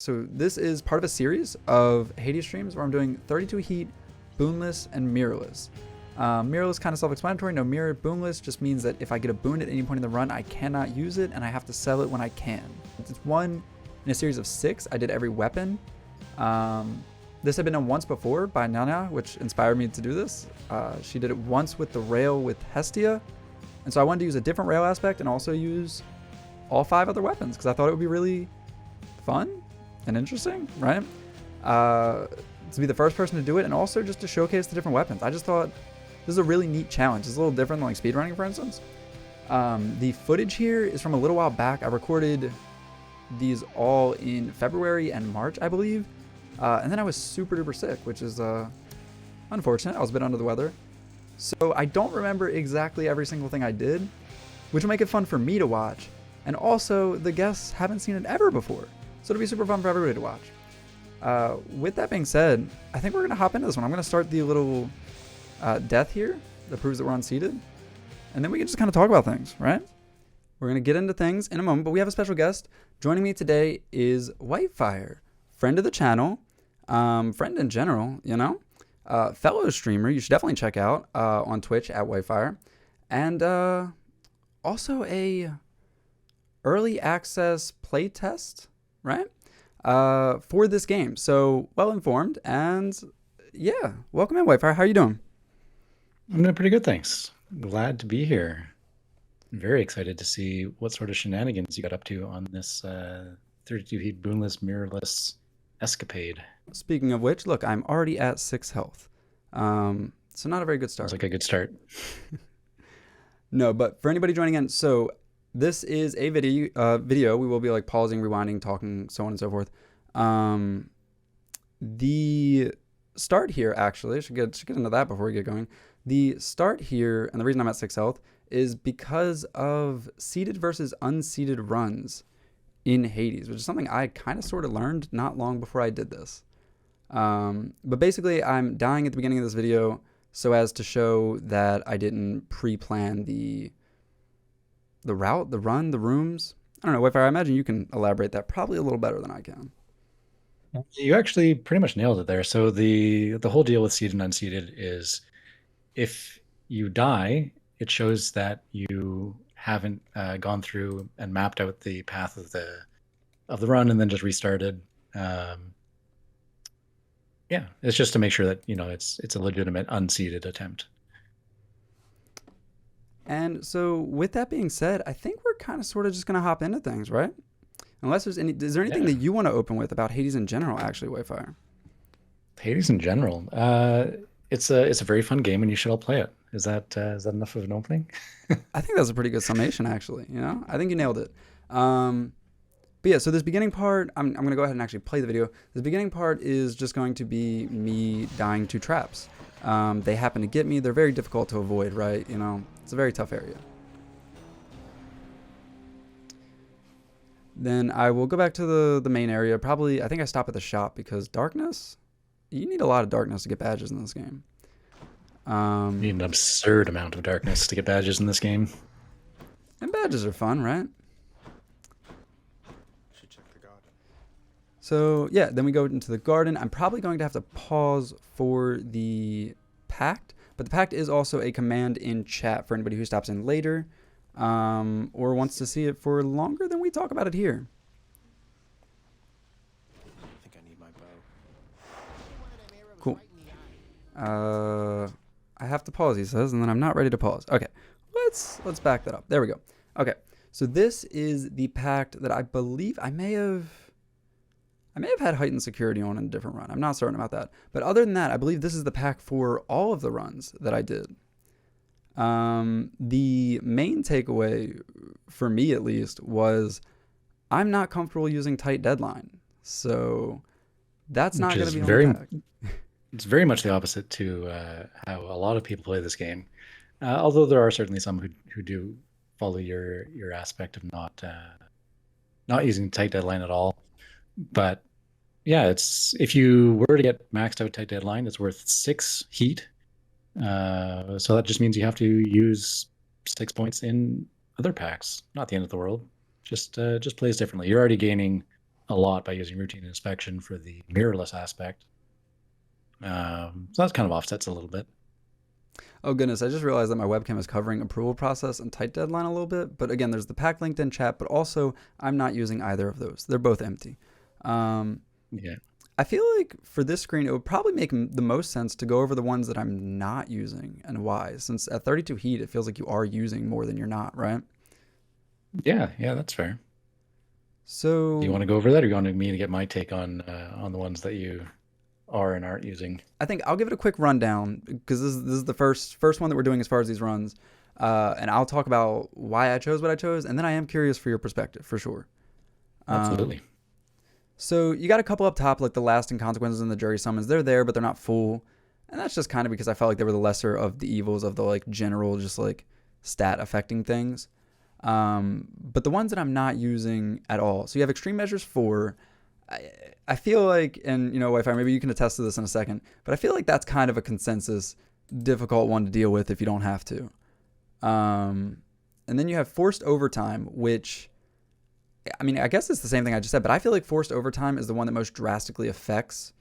So this is part of a series of Hades streams where I'm doing 32 heat, boonless, and mirrorless. Mirrorless kind of self-explanatory. No mirror. Boonless just means that if I get a boon at any point in the run, I cannot use it, and I have to sell it when I can. It's one in a series of 6. I did every weapon. This had been done once before by Nana, which inspired me to do this. She did it once with the rail with Hestia, and so I wanted to use a different rail aspect and also use all 5 other weapons because I thought it would be really fun and interesting, right? To be the first person to do it, and also just to showcase the different weapons. I just thought this is a really neat challenge. It's a little different than like speedrunning, for instance. The footage here is from a little while back. I recorded these all in February and March, I believe. And then I was super duper sick, which is unfortunate. I was a bit under the weather. So I don't remember exactly every single thing I did, which will make it fun for me to watch. And also, the guests haven't seen it ever before. So it'll be super fun for everybody to watch. With that being said, I think we're going to hop into this one. I'm going to start the little death here that proves that we're unseated. And then we can just kind of talk about things, right? We're going to get into things in a moment, but we have a special guest. Joining me today is Whitefire, friend of the channel, friend in general, you know, fellow streamer you should definitely check out on Twitch at Whitefire, and also a early access playtest, right, for this game. So well informed, and yeah, welcome in, Whitefire. How are you doing? I'm doing pretty good, thanks. Glad to be here. Very excited to see what sort of shenanigans you got up to on this 32 heat boonless mirrorless escapade. Speaking of which, look, I'm already at 6 health. So not a very good start. Sounds like a good start. No, but for anybody joining in, so this is a video. We will be like pausing, rewinding, talking, so on and so forth. The start here, actually, I should get into that before we get going. The start here, and the reason I'm at 6 health, is because of seeded versus unseeded runs in Hades, which is something I kind of sort of learned not long before I did this. But basically, I'm dying at the beginning of this video so as to show that I didn't pre-plan the route, the run, the rooms. I don't know, if I imagine you can elaborate that probably a little better than I can. You actually pretty much nailed it there. So the whole deal with seeded and unseeded is if you die, it shows that you haven't gone through and mapped out the path of the run and then just restarted. Yeah, it's just to make sure that, you know, it's a legitimate unseeded attempt. And so with that being said, I think we're kind of sort of just going to hop into things, right? Unless there's is there anything that you want to open with about Hades in general, actually, Whitefire? Hades in general, it's a very fun game, and you should all play it. Is that enough of an opening? I think that's a pretty good summation, actually. You know, I think you nailed it. But yeah, so this beginning part, I'm going to go ahead and actually play the video. This beginning part is just going to be me dying to traps. They happen to get me. They're very difficult to avoid, right? You know, it's a very tough area. Then I will go back to the main area. Probably, I think I stop at the shop because darkness, you need a lot of darkness to get badges in this game. You need an absurd amount of darkness to get badges in this game. And badges are fun, right? Should check the garden. So yeah, then we go into the garden. I'm probably going to have to pause for the Pact, but the Pact is also a command in chat for anybody who stops in later, or wants to see it for longer than we talk about it here. I think I need my bow. Cool. I have to pause, he says, and then I'm not ready to pause. Okay, let's back that up. There we go. Okay, so this is the Pact that I believe I may have had heightened security on in a different run. I'm not certain about that. But other than that, I believe this is the Pact for all of the runs that I did. The main takeaway, for me at least, was I'm not comfortable using tight deadline. So that's not going to be on the Pact. It's very much the opposite to how a lot of people play this game. Although there are certainly some who do follow your aspect of not using tight deadline at all. But yeah, it's if you were to get maxed out tight deadline, it's worth 6 heat. So that just means you have to use 6 points in other packs. Not the end of the world. Just plays differently. You're already gaining a lot by using routine inspection for the mirrorless aspect. So that kind of offsets a little bit. Oh goodness, I just realized that my webcam is covering approval process and tight deadline a little bit. But again, there's the Pact linked in chat, but also I'm not using either of those. They're both empty. Yeah. I feel like for this screen, it would probably make the most sense to go over the ones that I'm not using and why. Since at 32 heat, it feels like you are using more than you're not, right? Yeah, that's fair. So Do you want to go over that, or you want me to get my take on the ones that you are and aren't using? I think I'll give it a quick rundown because this is the first one that we're doing as far as these runs, and I'll talk about why I chose what I chose, and then I am curious for your perspective for sure. Absolutely. So you got a couple up top, like the lasting consequences and the jury summons. They're there, but they're not full, and that's just kind of because I felt like they were the lesser of the evils of the like general, just like stat affecting things. But the ones that I'm not using at all. So you have extreme measures 4. I feel like, and you know, Wi-Fi, maybe you can attest to this in a second, but I feel like that's kind of a consensus difficult one to deal with if you don't have to. And then you have forced overtime, which, I mean, I guess it's the same thing I just said, but I feel like forced overtime is the one that most drastically affects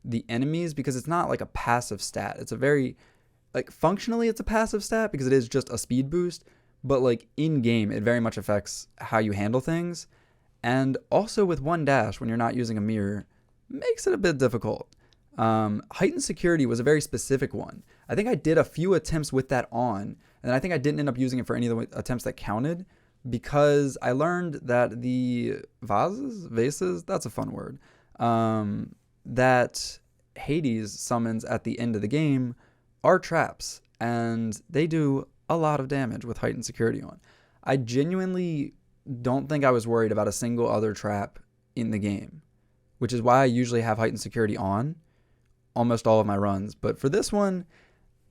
the enemies because it's not like a passive stat. It's a very, like, functionally it's a passive stat because it is just a speed boost, but like in game, it very much affects how you handle things. And also with one dash, when you're not using a mirror, makes it a bit difficult. Heightened security was a very specific one. I think I did a few attempts with that on, and I think I didn't end up using it for any of the attempts that counted because I learned that the vases, that's a fun word, that Hades summons at the end of the game are traps, and they do a lot of damage with heightened security on. I genuinely don't think I was worried about a single other trap in the game, which is why I usually have heightened security on almost all of my runs. But for this one,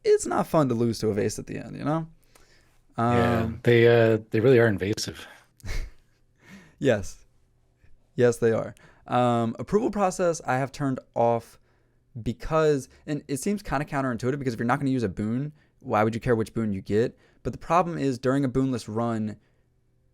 it's not fun to lose to a vase at the end, you know? Yeah, they really are invasive. Yes. Yes, they are. Approval process I have turned off because, and it seems kind of counterintuitive because if you're not going to use a boon, why would you care which boon you get? But the problem is during a boonless run,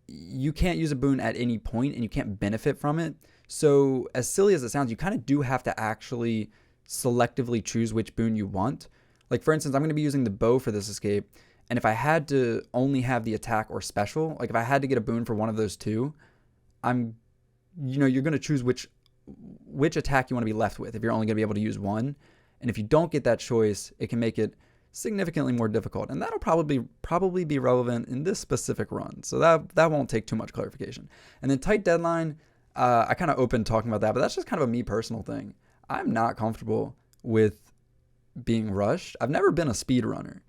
you can't use a boon at any point and you can't benefit from it. So as silly as it sounds, you kind of do have to actually selectively choose which boon you want. Like for instance, I'm going to be using the bow for this escape. And if I had to only have the attack or special, like if I had to get a boon for one of those two, you're going to choose which attack you want to be left with if you're only going to be able to use one. And if you don't get that choice, it can make it significantly more difficult, and that'll probably be relevant in this specific run. So that won't take too much clarification. And then tight deadline, I kind of opened talking about that, but that's just kind of a me personal thing. I'm not comfortable with being rushed. I've never been a speed runner,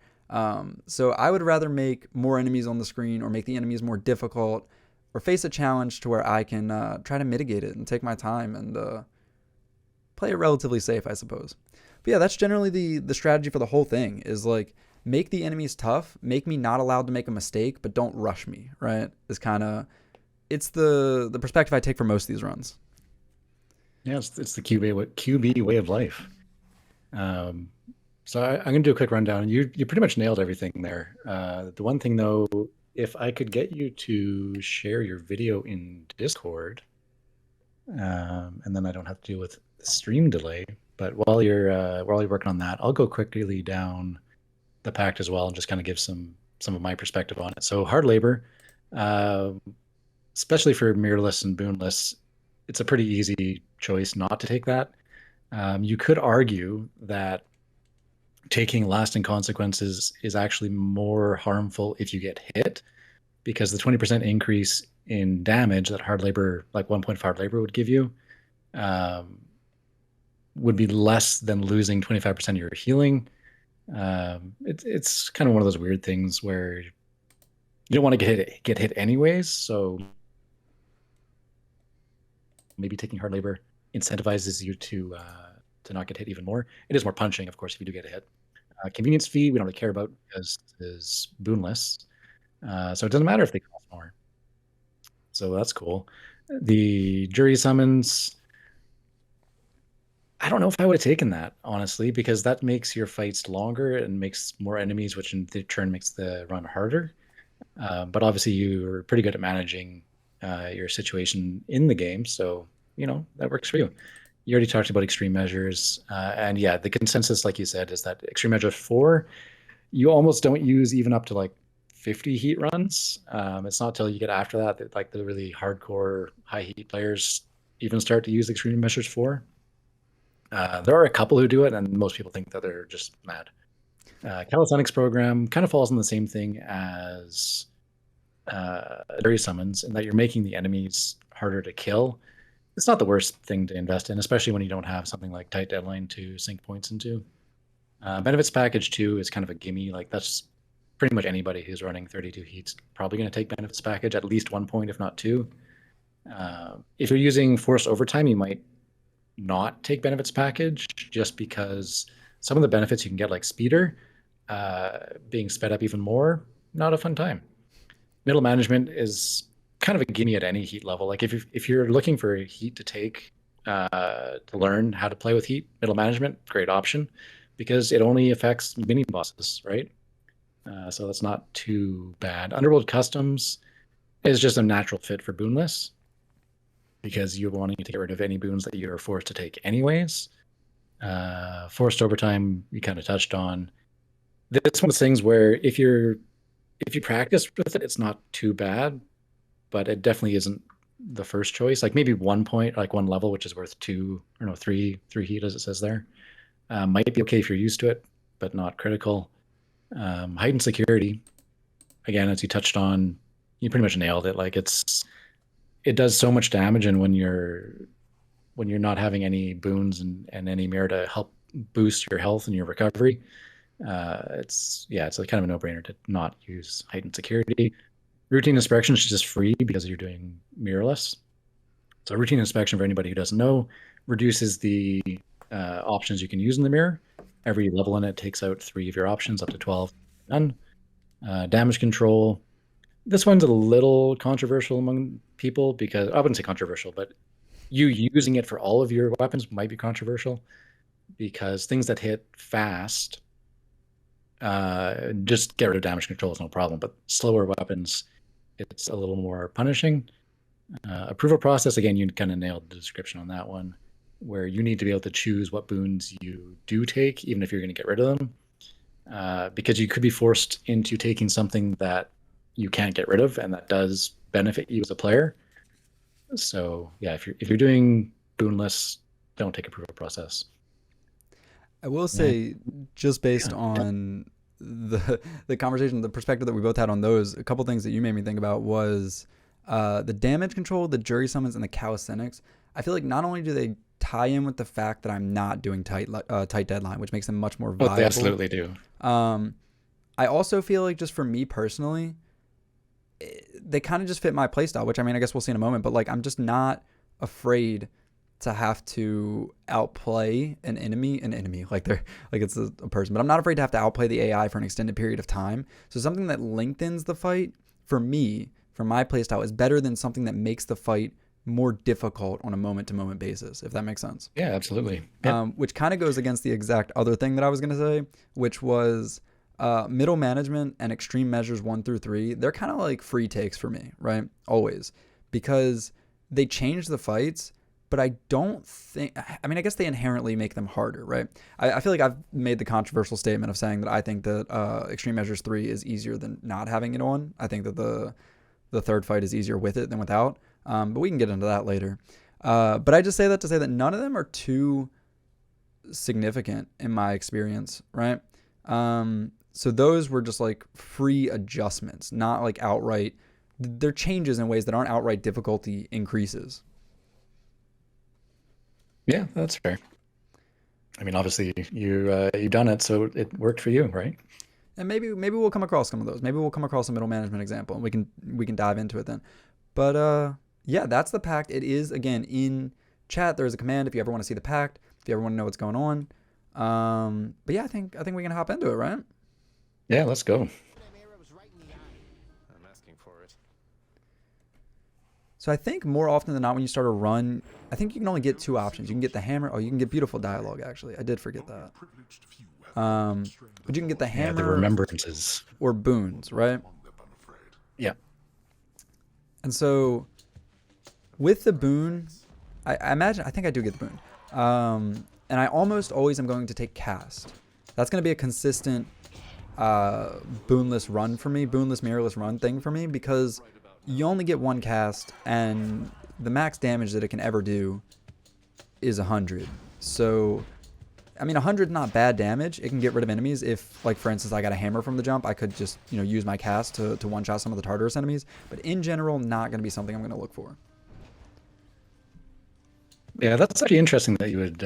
so I would rather make more enemies on the screen or make the enemies more difficult or face a challenge to where I can try to mitigate it and take my time and play it relatively safe, I suppose. But yeah, that's generally the strategy for the whole thing is like make the enemies tough, make me not allowed to make a mistake, but don't rush me, right? Is kind of, it's the perspective I take for most of these runs. Yeah, it's the QB way of life. So I'm going to do a quick rundown. You pretty much nailed everything there. The one thing though, if I could get you to share your video in Discord, and then I don't have to deal with the stream delay. But while you're working on that, I'll go quickly down the pact as well and just kind of give some of my perspective on it. So hard labor, especially for mirrorless and boonless, it's a pretty easy choice not to take that. You could argue that taking lasting consequences is actually more harmful if you get hit, because the 20% increase in damage that hard labor, like 1 point of hard labor would give you, would be less than losing 25% of your healing. It's kind of one of those weird things where you don't want to get hit anyways. So maybe taking hard labor incentivizes you to not get hit even more. It is more punching, of course, if you do get a hit. Convenience fee we don't really care about because it is boonless, so it doesn't matter if they cost more. So that's cool. The jury summons, I don't know if I would have taken that, honestly, because that makes your fights longer and makes more enemies, which in turn makes the run harder. But obviously, you're pretty good at managing your situation in the game, so that works for you. You already talked about extreme measures, and yeah, the consensus, like you said, is that extreme measure 4 you almost don't use even up to like 50 heat runs. It's not till you get after that like the really hardcore high heat players even start to use extreme measures 4. There are a couple who do it, and most people think that they're just mad. Calisthenics program kind of falls in the same thing as Jury Summons, in that you're making the enemies harder to kill. It's not the worst thing to invest in, especially when you don't have something like tight deadline to sink points into. Benefits package 2 is kind of a gimme. Like, that's pretty much anybody who's running 32 heats probably going to take benefits package at least 1 point, if not 2. If you're using forced overtime, you might not take benefits package, just because some of the benefits you can get, like speeder, being sped up even more, not a fun time. Middle management is kind of a gimme at any heat level. Like, if you're looking for a heat to take to learn how to play with heat, middle management, great option, because it only affects mini bosses, right? So that's not too bad. Underworld Customs is just a natural fit for boonless, because you're wanting to get rid of any boons that you're forced to take anyways. Forced overtime, you kind of touched on. This one of those things where if you practice with it, it's not too bad, but it definitely isn't the first choice. Like, maybe 1 point, like 1 level, which is worth 3 heat, as it says there, might be okay if you're used to it, but not critical. Heightened security, again, as you touched on, you pretty much nailed it. Like, it does so much damage, and when you're not having any boons and any mirror to help boost your health and your recovery, it's like kind of a no-brainer to not use heightened security. Routine inspection is just free because you're doing mirrorless. So routine inspection, for anybody who doesn't know, reduces the options you can use in the mirror. Every level in it takes out 3 of your options, up to 12. None. Damage control. This one's a little controversial among people, because I wouldn't say controversial, but you using it for all of your weapons might be controversial, because things that hit fast, just get rid of damage control is no problem, but slower weapons, it's a little more punishing. Approval process, again, you kind of nailed the description on that one, where you need to be able to choose what boons you do take, even if you're going to get rid of them, because you could be forced into taking something that you can't get rid of, and that does benefit you as a player. So yeah, if you're doing boonless, don't take approval process. I will say, just based on the conversation, the perspective that we both had on those, a couple things that you made me think about was the damage control, the jury summons, and the calisthenics. I feel like not only do they tie in with the fact that I'm not doing tight deadline, which makes them much more viable. Oh, they absolutely do. I also feel like, just for me personally, they kind of just fit my playstyle, which, I mean, I guess we'll see in a moment, but like, I'm just not afraid to have to outplay an enemy, like they're like, it's a person, but I'm not afraid to have to outplay the AI for an extended period of time. So something that lengthens the fight, for me, for my playstyle, is better than something that makes the fight more difficult on a moment-to-moment basis, if that makes sense. Yeah, absolutely. Which kind of goes against the exact other thing that I was going to say, which was middle management and extreme measures 1 through 3. They're kind of like free takes for me, right? Always. Because they change the fights, but I don't think, I mean, I guess they inherently make them harder, right? I feel like I've made the controversial statement of saying that I think that extreme measures 3 is easier than not having it on. I think that the third fight is easier with it than without. But we can get into that later. But I just say that to say that none of them are too significant in my experience, right? So those were just like free adjustments, not like outright. They're changes in ways that aren't outright difficulty increases. Yeah, that's fair. I mean, obviously you've done it, so it worked for you, right? And maybe we'll come across some of those. Maybe we'll come across a middle management example, and we can dive into it then. But yeah, that's the Pact. It is, again, in chat. There's a command if you ever want to see the Pact, if you ever want to know what's going on. But yeah, I think we can hop into it, right? Yeah, let's go. I'm asking for it. So I think more often than not, when you start a run, I think you can only get 2 options. You can get the hammer. Oh, you can get beautiful dialogue, actually. I did forget that. But you can get the hammer, the remembrances, or boons, right? Yeah. And so with the boon, I imagine, I think I do get the boon. And I almost always am going to take cast. That's going to be a consistent boonless run for me, boonless, mirrorless run thing for me, because you only get one cast, and the max damage that it can ever do is 100. So, I mean, 100 is not bad damage. It can get rid of enemies. If, like, for instance, I got a hammer from the jump, I could just, you know, use my cast to one-shot some of the Tartarus enemies. But in general, not going to be something I'm going to look for. Yeah, that's actually interesting that you would.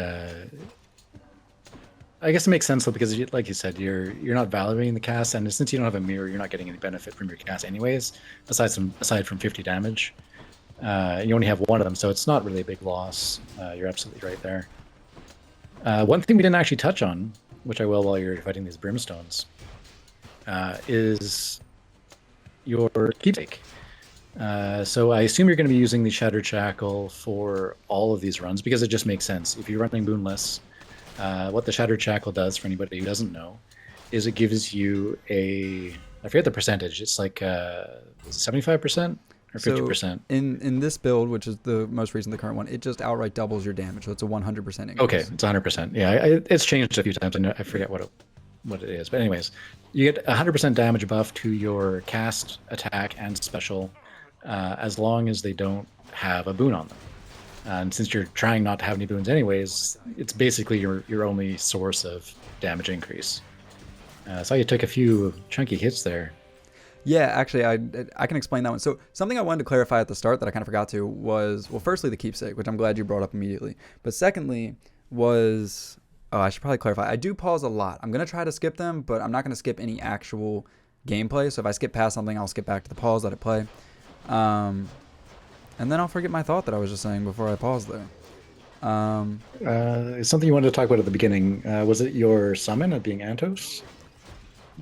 I guess it makes sense though, because like you said, you're not valuing the cast, and since you don't have a mirror, you're not getting any benefit from your cast anyways. Aside from 50 damage, you only have one of them, so it's not really a big loss. You're absolutely right there. One thing we didn't actually touch on, which I will while you're fighting these brimstones, is your keepsake. So I assume you're going to be using the Shattered Shackle for all of these runs, because it just makes sense. If you're running Boonless, what the Shattered Shackle does, for anybody who doesn't know, is it gives you a, I forget the percentage, it's like 75% or 50%? So in this build, which is the most recent, the current one, it just outright doubles your damage, so it's a 100% increase. Okay, it's 100%. Yeah, it's changed a few times. I forget what it is. But anyways, you get 100% damage buff to your cast, attack, and special, as long as they don't have a boon on them. And since you're trying not to have any boons anyways, it's basically your only source of damage increase. So you took a few chunky hits there. Yeah, actually, I can explain that one. So something I wanted to clarify at the start that I kind of forgot to was, well, firstly, the keepsake, which I'm glad you brought up immediately. But secondly was, oh, I should probably clarify. I do pause a lot. I'm going to try to skip them, but I'm not going to skip any actual gameplay. So if I skip past something, I'll skip back to the pause that I play. And then I'll forget my thought that I was just saying before I paused there. Something you wanted to talk about at the beginning. Was it your summon of being Antos?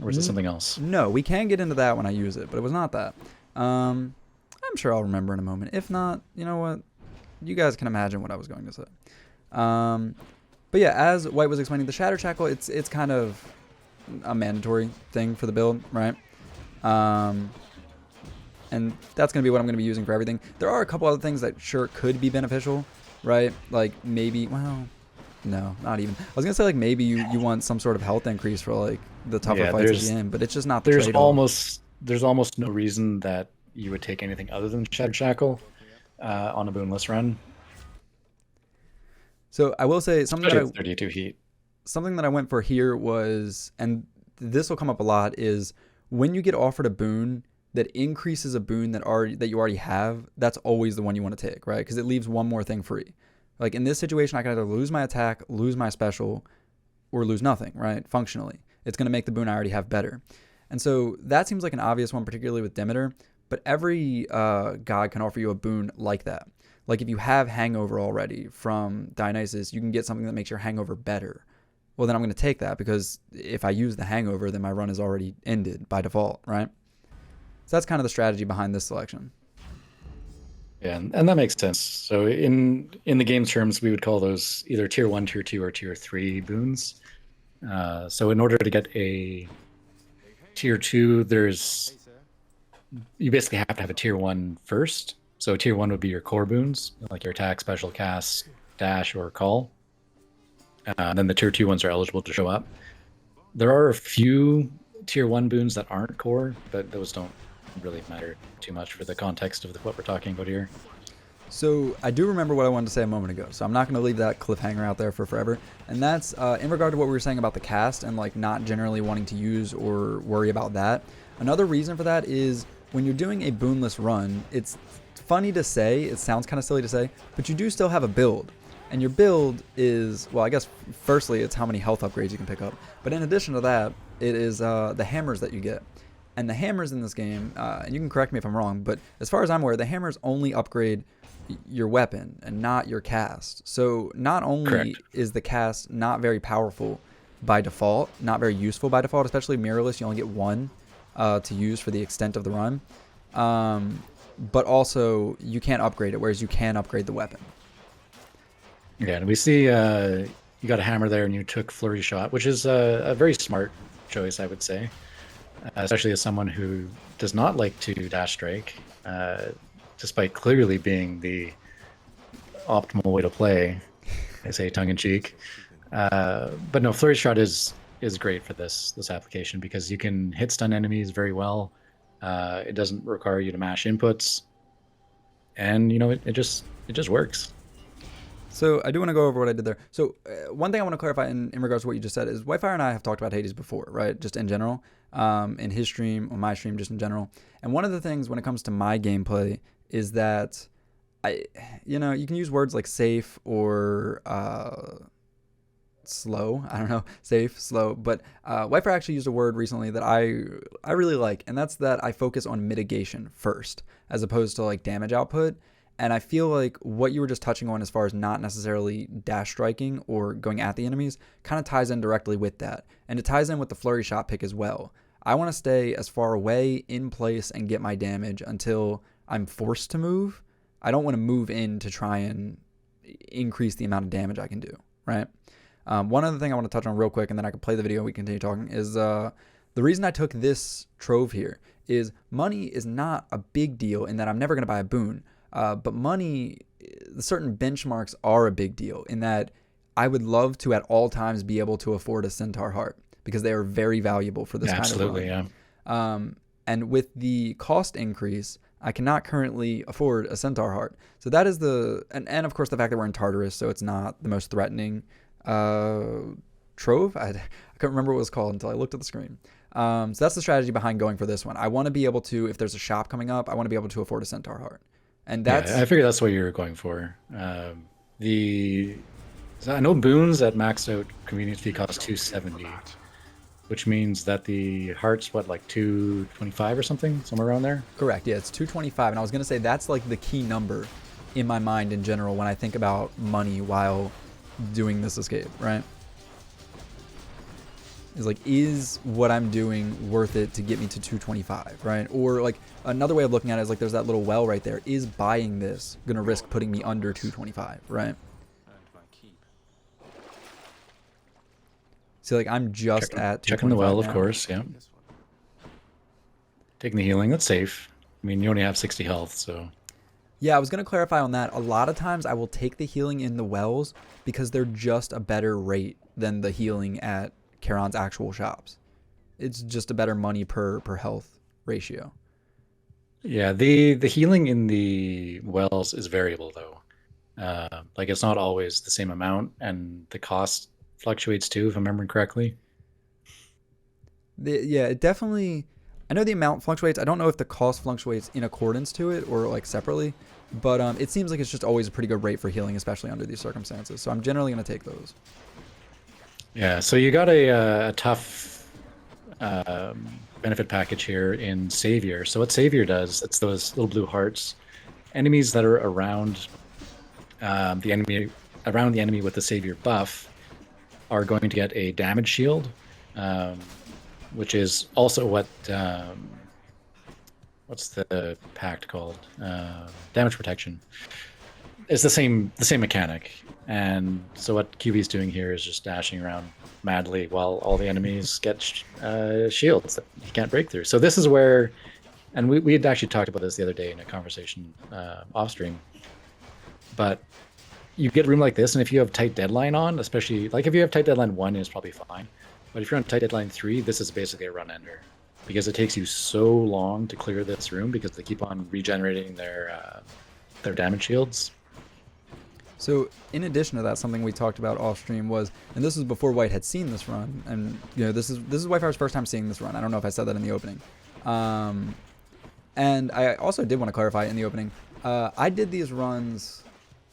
Or is it something else? No, we can get into that when I use it, but it was not that. I'm sure I'll remember in a moment. If not, you know what? You guys can imagine what I was going to say. But yeah, as White was explaining, the Shattered Shackle, it's kind of a mandatory thing for the build, right? And that's going to be what I'm going to be using for everything. There are a couple other things that sure could be beneficial, right? Like maybe, well, no, not even. I was going to say like maybe you want some sort of health increase for like the tougher fights at the end, but it's just not the trade-off. There's almost no reason that you would take anything other than Shattered Shackle on a boonless run. So I will say something that 32 heat. Something that I went for here was, and this will come up a lot, is when you get offered a boon that increases a boon that you already have, that's always the one you want to take, right? Because it leaves one more thing free. Like in this situation, I can either lose my attack, lose my special, or lose nothing, right? Functionally, it's going to make the boon I already have better. And so that seems like an obvious one, particularly with Demeter, but every god can offer you a boon like that. Like if you have Hangover already from Dionysus, you can get something that makes your Hangover better. Well, then I'm going to take that, because if I use the Hangover, then my run is already ended by default, right? So that's kind of the strategy behind this selection. Yeah, and that makes sense. So in the game terms, we would call those either tier 1, tier 2, or tier 3 boons. So in order to get a tier 2, you basically have to have a tier 1 first. So tier 1 would be your core boons, like your attack, special, cast, dash, or call. Then the tier 2 ones are eligible to show up. There are a few tier 1 boons that aren't core, but those don't really matter too much for the context of what we're talking about here. So I do remember what I wanted to say a moment ago, so I'm not going to leave that cliffhanger out there for forever. And that's in regard to what we were saying about the cast and like not generally wanting to use or worry about that. Another reason for that is when you're doing a boonless run, it's funny to say, it sounds kind of silly to say, but you do still have a build. And your build is, well, I guess firstly it's how many health upgrades you can pick up, but in addition to that, it is the hammers that you get. And the hammers in this game, and you can correct me if I'm wrong, but as far as I'm aware, the hammers only upgrade your weapon and not your cast. So not only Correct. is the cast not very powerful by default, not very useful by default, especially mirrorless, you only get one to use for the extent of the run, but also you can't upgrade it, whereas you can upgrade the weapon. Yeah, and we see you got a hammer there and you took Flurry Shot, which is a very smart choice, I would say. Especially as someone who does not like to dash strike, despite clearly being the optimal way to play. I say tongue in cheek. But no, Flurry Shot is great for this application because you can hit stun enemies very well. It doesn't require you to mash inputs, and it just works. So I do want to go over what I did there. So one thing I want to clarify in regards to what you just said is Wi-Fi and I have talked about Hades before, right? Just in general, in his stream or my stream, just in general. And one of the things when it comes to my gameplay is that you can use words like safe or slow. I don't know, safe, slow. But Wi-Fi actually used a word recently that I really like, and that's that I focus on mitigation first as opposed to like damage output. And I feel like what you were just touching on as far as not necessarily dash striking or going at the enemies kind of ties in directly with that. And it ties in with the flurry shot pick as well. I want to stay as far away in place and get my damage until I'm forced to move. I don't want to move in to try and increase the amount of damage I can do, right? One other thing I want to touch on real quick, and then I can play the video and we can continue talking, is the reason I took this trove here is money is not a big deal in that I'm never going to buy a boon. But money, certain benchmarks are a big deal in that I would love to at all times be able to afford a Centaur Heart because they are very valuable for this kind of run. Absolutely, yeah. And with the cost increase, I cannot currently afford a Centaur Heart. So that is and of course the fact that we're in Tartarus, so it's not the most threatening trove. I couldn't remember what it was called until I looked at the screen. So that's the strategy behind going for this one. I want to be able to, if there's a shop coming up, I want to be able to afford a Centaur Heart. And that's I figured that's what you were going for. So I know boons at maxed out convenience fee cost 270, which means that the heart's like 225 or something, somewhere around there. Correct. Yeah, it's 225, and I was gonna say that's like the key number in my mind in general when I think about money while doing this escape, right? Is what I'm doing worth it to get me to 225, right? Or like another way of looking at it is like there's that little well right there. Is buying this gonna risk putting me under 225, right? See, like I'm just at checking the well, now. Of course, yeah. Taking the healing, that's safe. I mean, you only have 60 health, so. Yeah, I was gonna clarify on that. A lot of times I will take the healing in the wells because they're just a better rate than the healing at Charon's actual shops. It's just a better money per health ratio. Yeah, the healing in the wells is variable though. Like it's not always the same amount, and the cost fluctuates too, if I'm remembering correctly. Yeah, it definitely. I know the amount fluctuates. I don't know if the cost fluctuates in accordance to it or like separately, but it seems like it's just always a pretty good rate for healing, especially under these circumstances. So I'm generally going to take those. Yeah, so you got a tough benefit package here in Savior. So what Savior does, it's those little blue hearts. Enemies that are around the enemy with the Savior buff are going to get a damage shield, which is also what what's the pact called? Damage protection. It's the same mechanic. And so what QB's doing here is just dashing around madly while all the enemies get shields that you can't break through. So this is where, and we had actually talked about this the other day in a conversation off stream, but you get room like this, and if you have tight deadline on, especially like if you have tight deadline 1, it's probably fine. But if you're on tight deadline 3, this is basically a run ender because it takes you so long to clear this room because they keep on regenerating their damage shields. So in addition to that, something we talked about off stream was, and this was before White had seen this run, and this is Whitefire's first time seeing this run. I don't know if I said that in the opening. And I also did want to clarify in the opening, I did these runs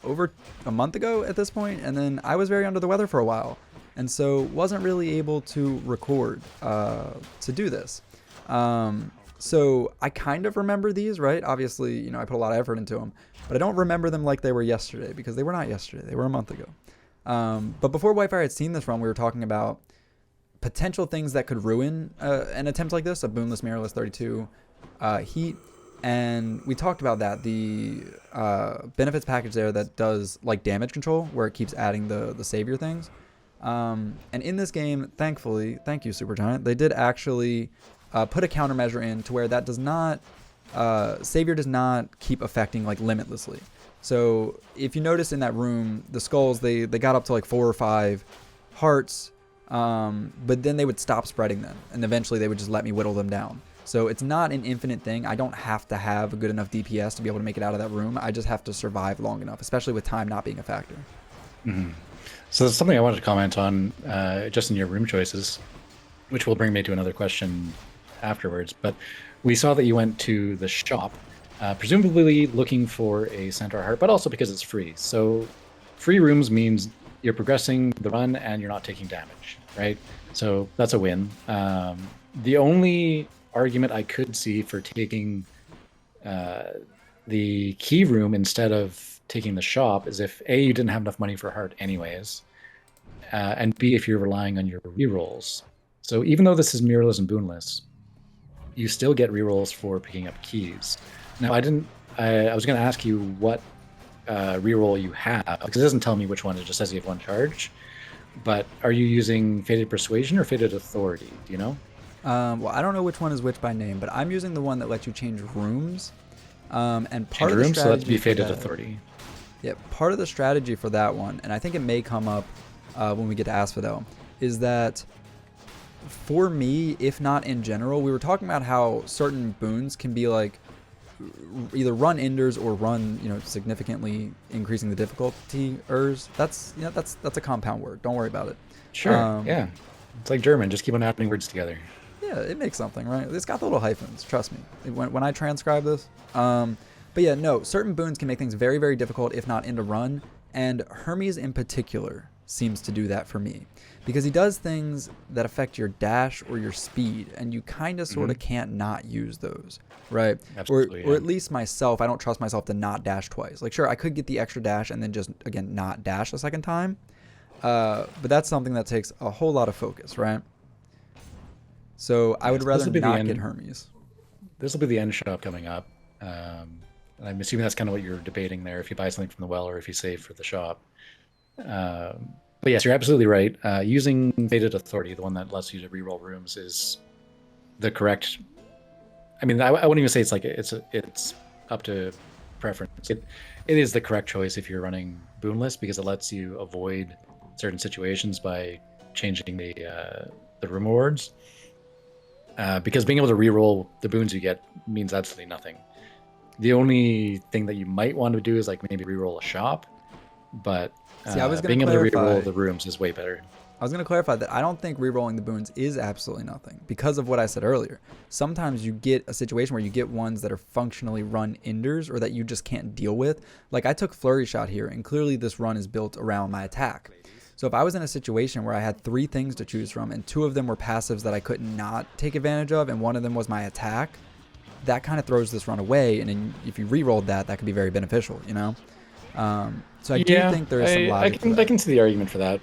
over a month ago at this point, and then I was very under the weather for a while, and so wasn't really able to record to do this. So I kind of remember these, right? Obviously, I put a lot of effort into them, but I don't remember them like they were yesterday because they were not yesterday. They were a month ago. But before Whitefire had seen this run, we were talking about potential things that could ruin an attempt like this, a boonless, mirrorless 32 heat. And we talked about that, the benefits package there that does like damage control, where it keeps adding the savior things. And in this game, thankfully, thank you, Supergiant, they did actually put a countermeasure in to where that does not, savior does not keep affecting like limitlessly. So if you notice in that room, the skulls, they got up to like 4 or 5 hearts, but then they would stop spreading them, and eventually they would just let me whittle them down. So it's not an infinite thing. I don't have to have a good enough DPS to be able to make it out of that room. I just have to survive long enough, especially with time not being a factor. Mm-hmm. So that's something I wanted to comment on, just in your room choices, which will bring me to another question afterwards. But we saw that you went to the shop, presumably looking for a Centaur heart, but also because it's free. So free rooms means you're progressing the run and you're not taking damage, right? So that's a win. The only argument I could see for taking the key room instead of taking the shop is if A, you didn't have enough money for a heart anyways, and B, if you're relying on your rerolls. So even though this is mirrorless and boonless, you still get rerolls for picking up keys. Now, I was going to ask you what reroll you have, because it doesn't tell me which one. It just says you have 1 charge. But are you using Fated Persuasion or Fated Authority? Do you know? Well, I don't know which one is which by name, but I'm using the one that lets you change rooms. And part of the strategy, so that'd be Fated Authority. Yeah, part of the strategy for that one, and I think it may come up when we get to Asphodel, is that for me, if not in general, we were talking about how certain boons can be like either run enders or run, significantly increasing the difficulty. That's a compound word. Don't worry about it. Sure. Yeah. It's like German. Just keep on adding words together. Yeah, it makes something, right? It's got the little hyphens. Trust me. When I transcribe this. But yeah, no, certain boons can make things very, very difficult, if not end a run. And Hermes in particular seems to do that for me, because he does things that affect your dash or your speed, and you kind of sort of can't not use those, right? Absolutely, or at least myself, I don't trust myself to not dash twice. Like, sure, I could get the extra dash and then just, again, not dash the second time. But that's something that takes a whole lot of focus, right? So I would rather not get Hermes. This will be the end shop coming up. And I'm assuming that's kind of what you're debating there, if you buy something from the well or if you save for the shop. But yes, you're absolutely right. Using Fated Authority, the one that lets you to reroll rooms, is the correct... I mean, I wouldn't even say it's like it's up to preference. It is the correct choice if you're running boonless, because it lets you avoid certain situations by changing the rewards. Because being able to reroll the boons you get means absolutely nothing. The only thing that you might want to do is like maybe reroll a shop, but being able to reroll the rooms is way better. I was going to clarify that I don't think rerolling the boons is absolutely nothing, because of what I said earlier. Sometimes you get a situation where you get ones that are functionally run enders or that you just can't deal with. Like, I took Flurry Shot here, and clearly this run is built around my attack. So if I was in a situation where I had 3 things to choose from, and 2 of them were passives that I could not take advantage of, and 1 of them was my attack, that kind of throws this run away. And then if you re-rolled that could be very beneficial, So I do think there is some logic. I can see the argument for that.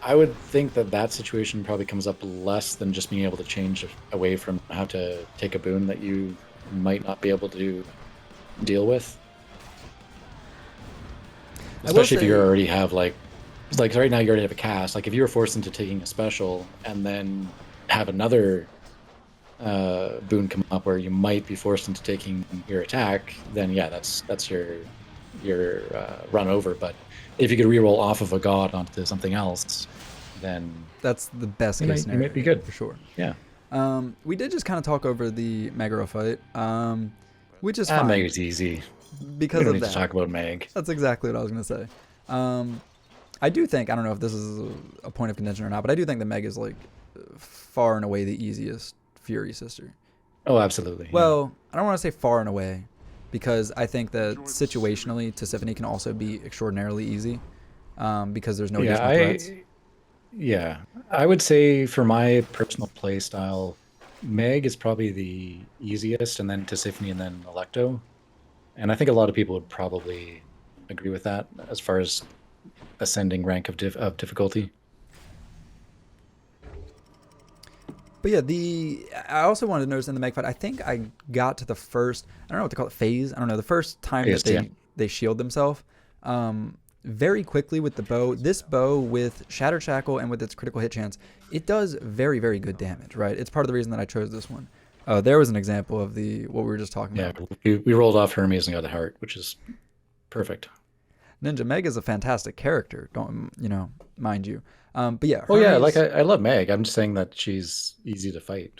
I would think that situation probably comes up less than just being able to change away from how to take a boon that you might not be able to deal with. Especially if you already have like right now you already have a cast. Like if you were forced into taking a special and then have another boon come up where you might be forced into taking your attack, then yeah, that's your run over. But if you could reroll off of a god onto something else, then that's the best case scenario. You might be good for sure. Yeah. We did just kind of talk over the Megaro fight, which is fine. Meg is easy. Because we don't of need to talk about Meg. That's exactly what I was going to say. I do think, I don't know if this is a point of contention or not, but I do think that Meg is like far and away the easiest Fury sister. Oh, absolutely. Well, I don't want to say far and away, because I think that situationally Tisiphone can also be extraordinarily easy, because there's no additional threats. Yeah, I would say for my personal play style, Meg is probably the easiest, and then Tisiphone, and then Electo. And I think a lot of people would probably agree with that as far as ascending rank of difficulty. But yeah, I also wanted to notice in the Meg fight, I think I got to the first, I don't know what to call it, phase. I don't know, the first time that they shield themselves very quickly with the bow. This bow with Shattered Shackle and with its critical hit chance, it does very, very good damage, right? It's part of the reason that I chose this one. Oh, there was an example of the what we were just talking Yeah, about. we rolled off Hermes and got a heart, which is perfect. Ninja Meg is a fantastic character, don't mind you. But yeah, Oh yeah, like Hermes I love Meg. I'm just saying that she's easy to fight.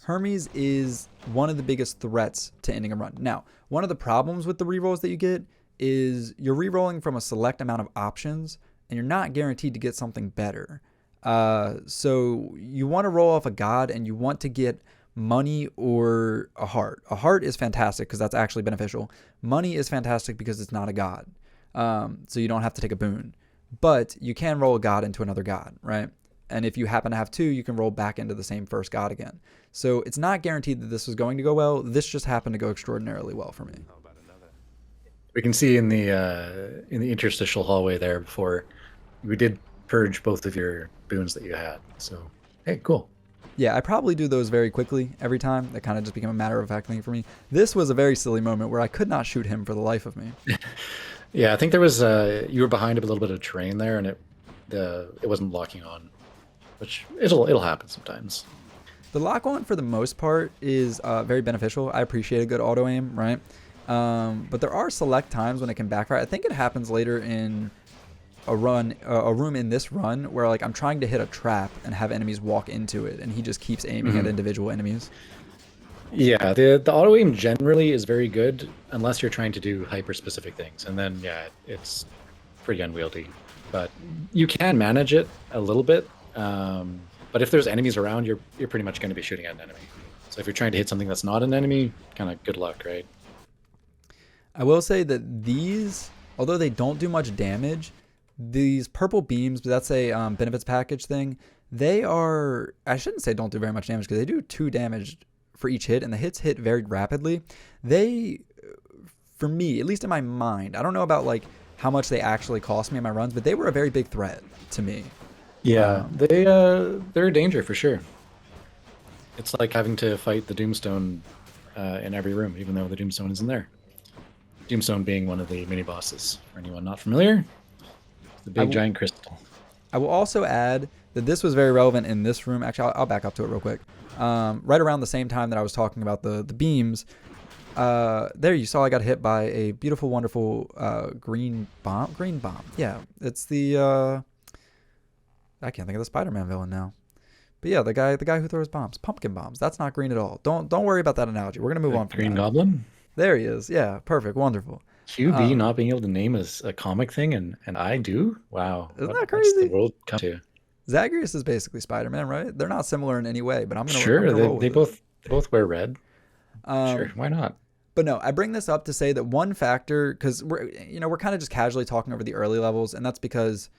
Hermes is one of the biggest threats to ending a run. Now, one of the problems with the rerolls that you get is you're rerolling from a select amount of options, and you're not guaranteed to get something better. So you want to roll off a god, and you want to get money or a heart. A heart is fantastic because that's actually beneficial. Money is fantastic because it's not a god, so you don't have to take a boon. But you can roll a god into another god, right? And if you happen to have two, you can roll back into the same first god again. So it's not guaranteed that this was going to go well. This just happened to go extraordinarily well for me. We can see in the interstitial hallway there before we did purge both of your boons that you had. So hey, cool. Yeah, I probably do those very quickly every time. That kind of just became a matter of fact thing for me. This was a very silly moment where I could not shoot him for the life of me. Yeah, I think there was you were behind a little bit of terrain there, and it wasn't locking on, which it'll happen sometimes. The lock on for the most part is very beneficial. I appreciate a good auto aim, right? But there are select times when it can backfire. I think it happens later in a room in this run where like I'm trying to hit a trap and have enemies walk into it, and he just keeps aiming at individual enemies. Yeah, the auto aim generally is very good unless you're trying to do hyper specific things, and then yeah, it's pretty unwieldy. But you can manage it a little bit. But if there's enemies around, you're pretty much going to be shooting at an enemy. So if you're trying to hit something that's not an enemy, kind of good luck, right? I will say that these, although they don't do much damage, these purple beams, but that's a benefits package thing, they are, I shouldn't say don't do very much damage because they do 2 damage for each hit, and the hits hit very rapidly. They, for me, at least in my mind, I don't know about like how much they actually cost me in my runs, but they were a very big threat to me. Yeah, they're a danger for sure. It's like having to fight the Doomstone in every room, even though the Doomstone isn't there. Doomstone being one of the mini bosses. For anyone not familiar, the big giant crystal. I will also add that this was very relevant in this room. Actually, I'll back up to it real quick. Right around the same time that I was talking about the beams, there you saw I got hit by a beautiful, wonderful green bomb. Green bomb. Yeah, it's the I can't think of the Spider-Man villain now. But yeah, the guy who throws bombs, pumpkin bombs. That's not green at all. Don't worry about that analogy. We're gonna move on from Green that. Goblin. There he is. Yeah, perfect, wonderful. QB not being able to name a comic thing, and I do. Wow, Isn't that what's crazy? the world come to? Zagreus is basically Spider-Man, right? They're not similar in any way, but I'm gonna Sure, roll they with it. both wear red. Sure, why not? But no, I bring this up to say that one factor, because we're kind of just casually talking over the early levels, and that's because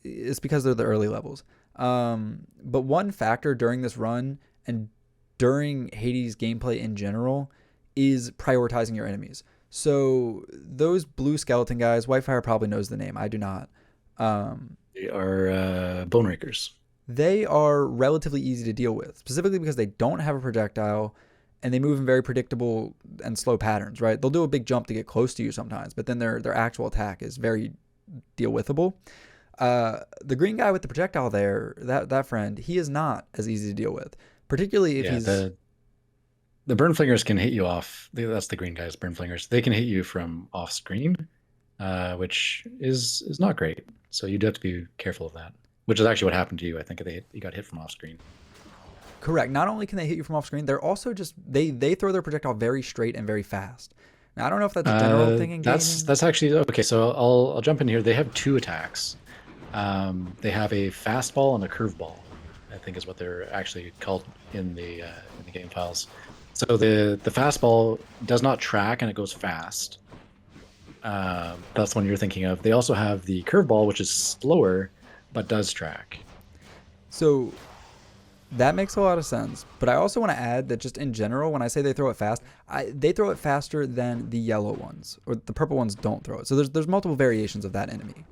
they're the early levels. But one factor during this run and during Hades gameplay in general is prioritizing your enemies. So those blue skeleton guys, Whitefire probably knows the name. I do not. They are bone rakers. They are relatively easy to deal with, specifically because they don't have a projectile and they move in very predictable and slow patterns, right? They'll do a big jump to get close to you sometimes, but then their actual attack is very deal withable. The green guy with the projectile there, that friend, he is not as easy to deal with, particularly if he's... The burn flingers can hit you off. That's the green guys, burn flingers. They can hit you from off screen, which is not great. So you do have to be careful of that, which is actually what happened to you. I think you got hit from off screen. Correct. Not only can they hit you from off screen, they're also just they throw their projectile very straight and very fast. Now I don't know if that's a general thing in gaming. That's actually okay. So I'll jump in here. They have 2 attacks. They have a fastball and a curveball, I think is what they're actually called in the game files. So the fastball does not track and it goes fast. That's the one you're thinking of. They also have the curveball, which is slower but does track. So that makes a lot of sense. But I also want to add that just in general, when I say they throw it fast, they throw it faster than the yellow ones, or the purple ones don't throw it. So there's multiple variations of that enemy.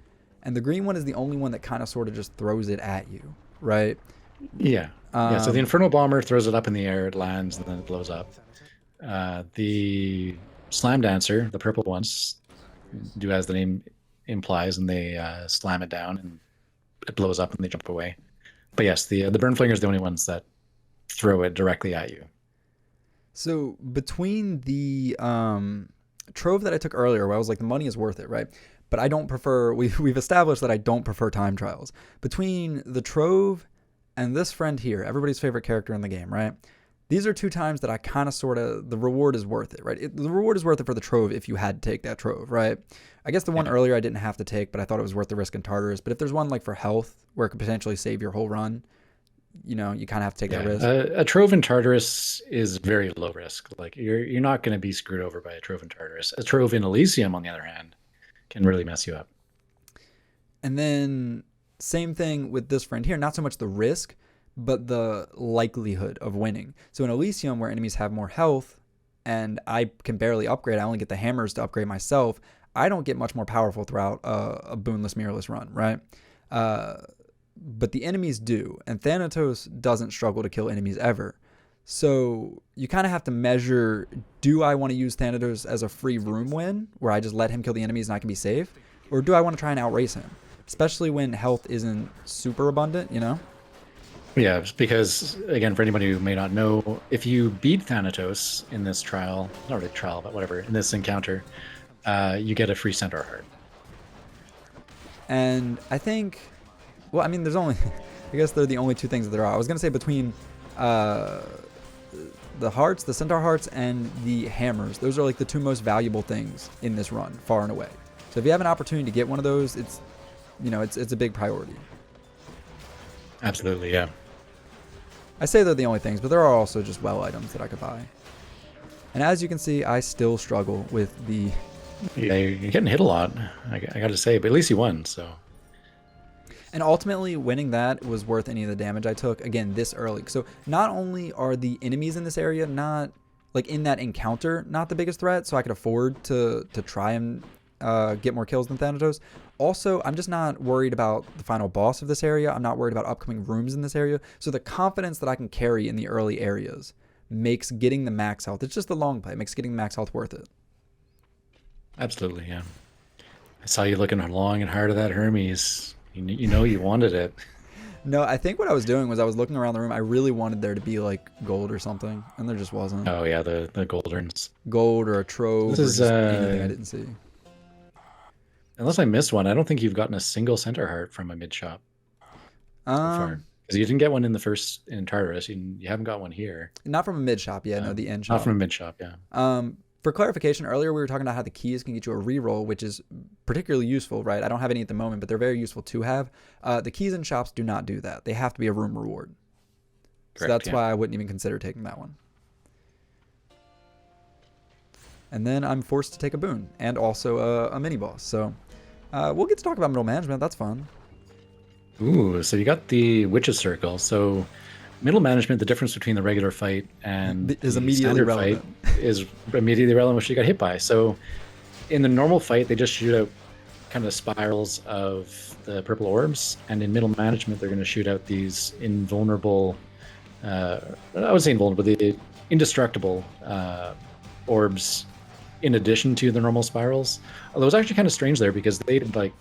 And the green one is the only one that kind of sort of just throws it at you, right? Yeah. So the Infernal Bomber throws it up in the air, it lands, and then it blows up. The Slam Dancer, the purple ones, do as the name implies, and they slam it down, and it blows up, and they jump away. But yes, the Burn Flinger is the only ones that throw it directly at you. So between the trove that I took earlier, where I was like, the money is worth it, right? But I don't prefer. We've established that I don't prefer time trials. Between the trove and this friend here, everybody's favorite character in the game, right? These are two times that I kind of sort of, the reward is worth it, right? The reward is worth it for the trove if you had to take that trove, right? I guess the one earlier I didn't have to take, but I thought it was worth the risk in Tartarus. But if there's one like for health where it could potentially save your whole run, you know, you kind of have to take that risk. A trove in Tartarus is very low risk. Like you're not going to be screwed over by a trove in Tartarus. A trove in Elysium, on the other hand, can really mess you up. And then same thing with this friend here, not so much the risk, but the likelihood of winning. So in Elysium, where enemies have more health and I can barely upgrade, I only get the hammers to upgrade myself, I don't get much more powerful throughout a boonless, mirrorless run, right? But the enemies do, and Thanatos doesn't struggle to kill enemies ever. So you kind of have to measure, do I want to use Thanatos as a free room win, where I just let him kill the enemies and I can be safe? Or do I want to try and outrace him? Especially when health isn't super abundant, you know? Yeah, because, again, for anybody who may not know, if you beat Thanatos in this trial, not really trial, but whatever, in this encounter, you get a free centaur heart. And I think, well, I mean, there's only, I guess they're the only two things that there are. I was going to say between the hearts, the centaur hearts, and the hammers, those are like the two most valuable things in this run, far and away. So if you have an opportunity to get one of those, it's, you know, it's a big priority. Absolutely, yeah. I say they're the only things, but there are also just well items that I could buy. And as you can see, I still struggle with the... Yeah, you're getting hit a lot, I got to say, but at least you won, so... And ultimately, winning that was worth any of the damage I took, again, this early. So not only are the enemies in this area not, like in that encounter, not the biggest threat, so I could afford to try and get more kills than Thanatos. Also, I'm just not worried about the final boss of this area. I'm not worried about upcoming rooms in this area. So the confidence that I can carry in the early areas makes getting the max health, it's just the long play, makes getting the max health worth it. Absolutely, yeah. I saw you looking long and hard at that Hermes. You know you wanted it. No, I think what I was doing was I was looking around the room. I really wanted there to be like gold or something, and there just wasn't. Oh yeah, the goldens. Gold or a trove. This or is just anything I didn't see. Unless I missed one, I don't think you've gotten a single centaur heart from a mid shop so far. Because you didn't get one in Tartarus. You haven't got one here. Not from a mid shop, yeah. No, the end shop. Not from a mid shop, yeah. For clarification, earlier we were talking about how the keys can get you a reroll, which is particularly useful, right? I don't have any at the moment, but they're very useful to have. The keys in shops do not do that. They have to be a room reward. Correct, so that's why I wouldn't even consider taking that one. And then I'm forced to take a boon and also a mini boss. So we'll get to talk about middle management. That's fun. Ooh, so you got the Witch's Circle. So middle management, the difference between the regular fight and is the immediately relevant. Fight is immediately relevant, which you got hit by. So in the normal fight, they just shoot out kind of the spirals of the purple orbs, and in middle management, they're going to shoot out these invulnerable, I would say invulnerable, the indestructible orbs in addition to the normal spirals. Although it was actually kind of strange there because they did like,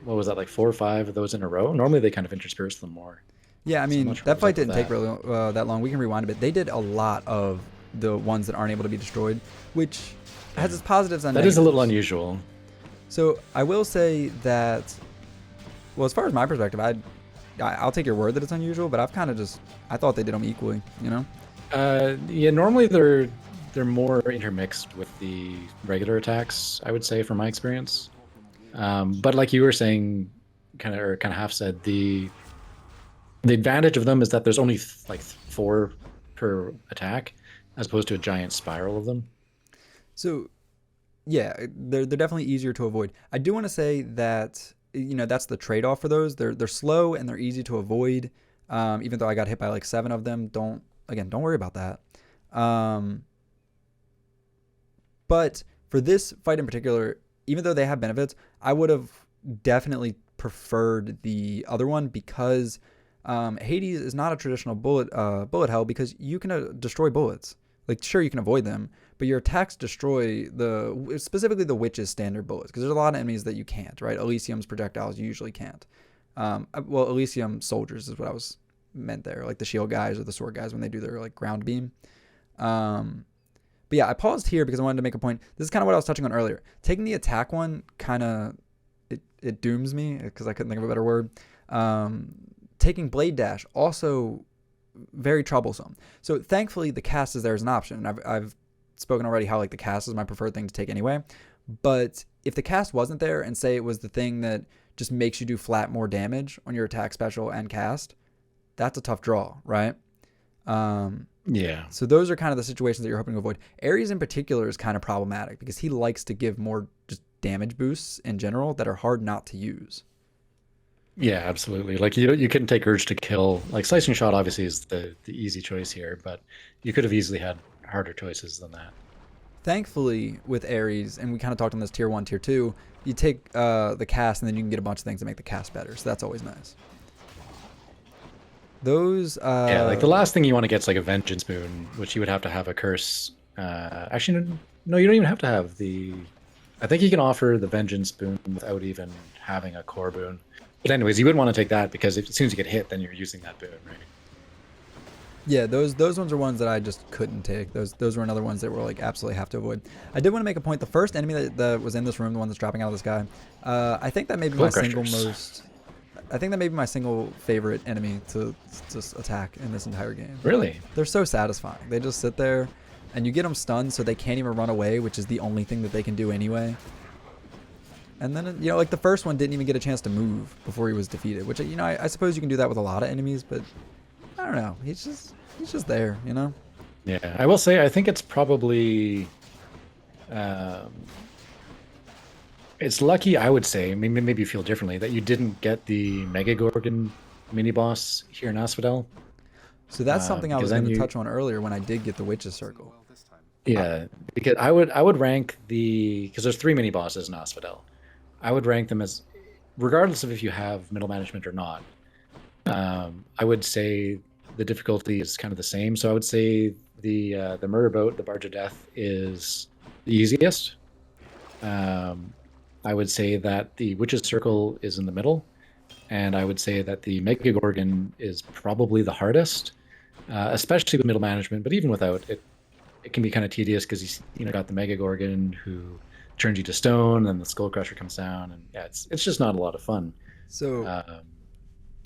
what was that, like 4 or 5 of those in a row? Normally they kind of intersperse them more. Yeah, I mean, that fight didn't take really that long. We can rewind a bit. They did a lot of the ones that aren't able to be destroyed, which has its positives and negatives. That is a little unusual. So I will say that, well, as far as my perspective, I'll take your word that it's unusual, but I've kind of I thought they did them equally, you know? Yeah, normally they're more intermixed with the regular attacks, I would say, from my experience. But like you were saying, kind of half said, the advantage of them is that there's only like 4 per attack, as opposed to a giant spiral of them. So, yeah, they're definitely easier to avoid. I do want to say that, you know, that's the trade-off for those. They're slow and they're easy to avoid. Even though I got hit by like 7 of them, don't worry about that. But for this fight in particular, even though they have benefits, I would have definitely preferred the other one because Hades is not a traditional bullet hell, because you can destroy bullets. Like, sure, you can avoid them, but your attacks destroy specifically the witch's standard bullets, because there's a lot of enemies that you can't, right? Elysium's projectiles you usually can't. Well, Elysium soldiers is what I was meant there, like the shield guys or the sword guys when they do their like ground beam. But yeah, I paused here because I wanted to make a point. This is kind of what I was touching on earlier. Taking the attack one kind of, it dooms me because I couldn't think of a better word. Taking Blade Dash also very troublesome. So thankfully the cast is there as an option. And I've spoken already how like the cast is my preferred thing to take anyway. But if the cast wasn't there and say it was the thing that just makes you do flat more damage on your attack, special, and cast, that's a tough draw, right? Yeah. So those are kind of the situations that you're hoping to avoid. Ares in particular is kind of problematic because he likes to give more just damage boosts in general that are hard not to use. Yeah, absolutely. Like you couldn't take Urge to Kill. Like Slicing Shot obviously is the easy choice here, but you could have easily had harder choices than that. Thankfully, with Ares, and we kind of talked on this tier 1, tier 2, you take the cast and then you can get a bunch of things that make the cast better. So that's always nice. Those yeah, like the last thing you want to get is like a Vengeance Boon, which you would have to have a curse. Actually, no, you don't even have to have the. I think you can offer the Vengeance Boon without even having a core boon. But anyways, you would want to take that because as soon as you get hit, then you're using that boon, right? Yeah, those ones are ones that I just couldn't take. Those were another ones that were like absolutely have to avoid. I did want to make a point. The first enemy that was in this room, the one that's dropping out of the sky, I think that may be my single most. I think that may be my single favorite enemy to attack in this entire game. Really? They're so satisfying. They just sit there, and you get them stunned so they can't even run away, which is the only thing that they can do anyway. And then, you know, like the first one didn't even get a chance to move before he was defeated, which, you know, I suppose you can do that with a lot of enemies, but I don't know. He's just there, you know? Yeah, I will say I think it's probably it's lucky, I would say, maybe you feel differently, that you didn't get the Mega Gorgon mini boss here in Asphodel. So that's something I was going to touch on earlier when I did get the Witch's Circle. Yeah, because I would rank because there's 3 mini bosses in Asphodel. I would rank them as, regardless of if you have middle management or not. I would say the difficulty is kind of the same. So I would say the murder boat, the Barge of Death, is the easiest. I would say that the Witch's Circle is in the middle, and I would say that the Mega Gorgon is probably the hardest, especially with middle management. But even without it, it can be kind of tedious because you got the Mega Gorgon who turns you to stone, and the Skull Crusher comes down, and yeah, it's just not a lot of fun. So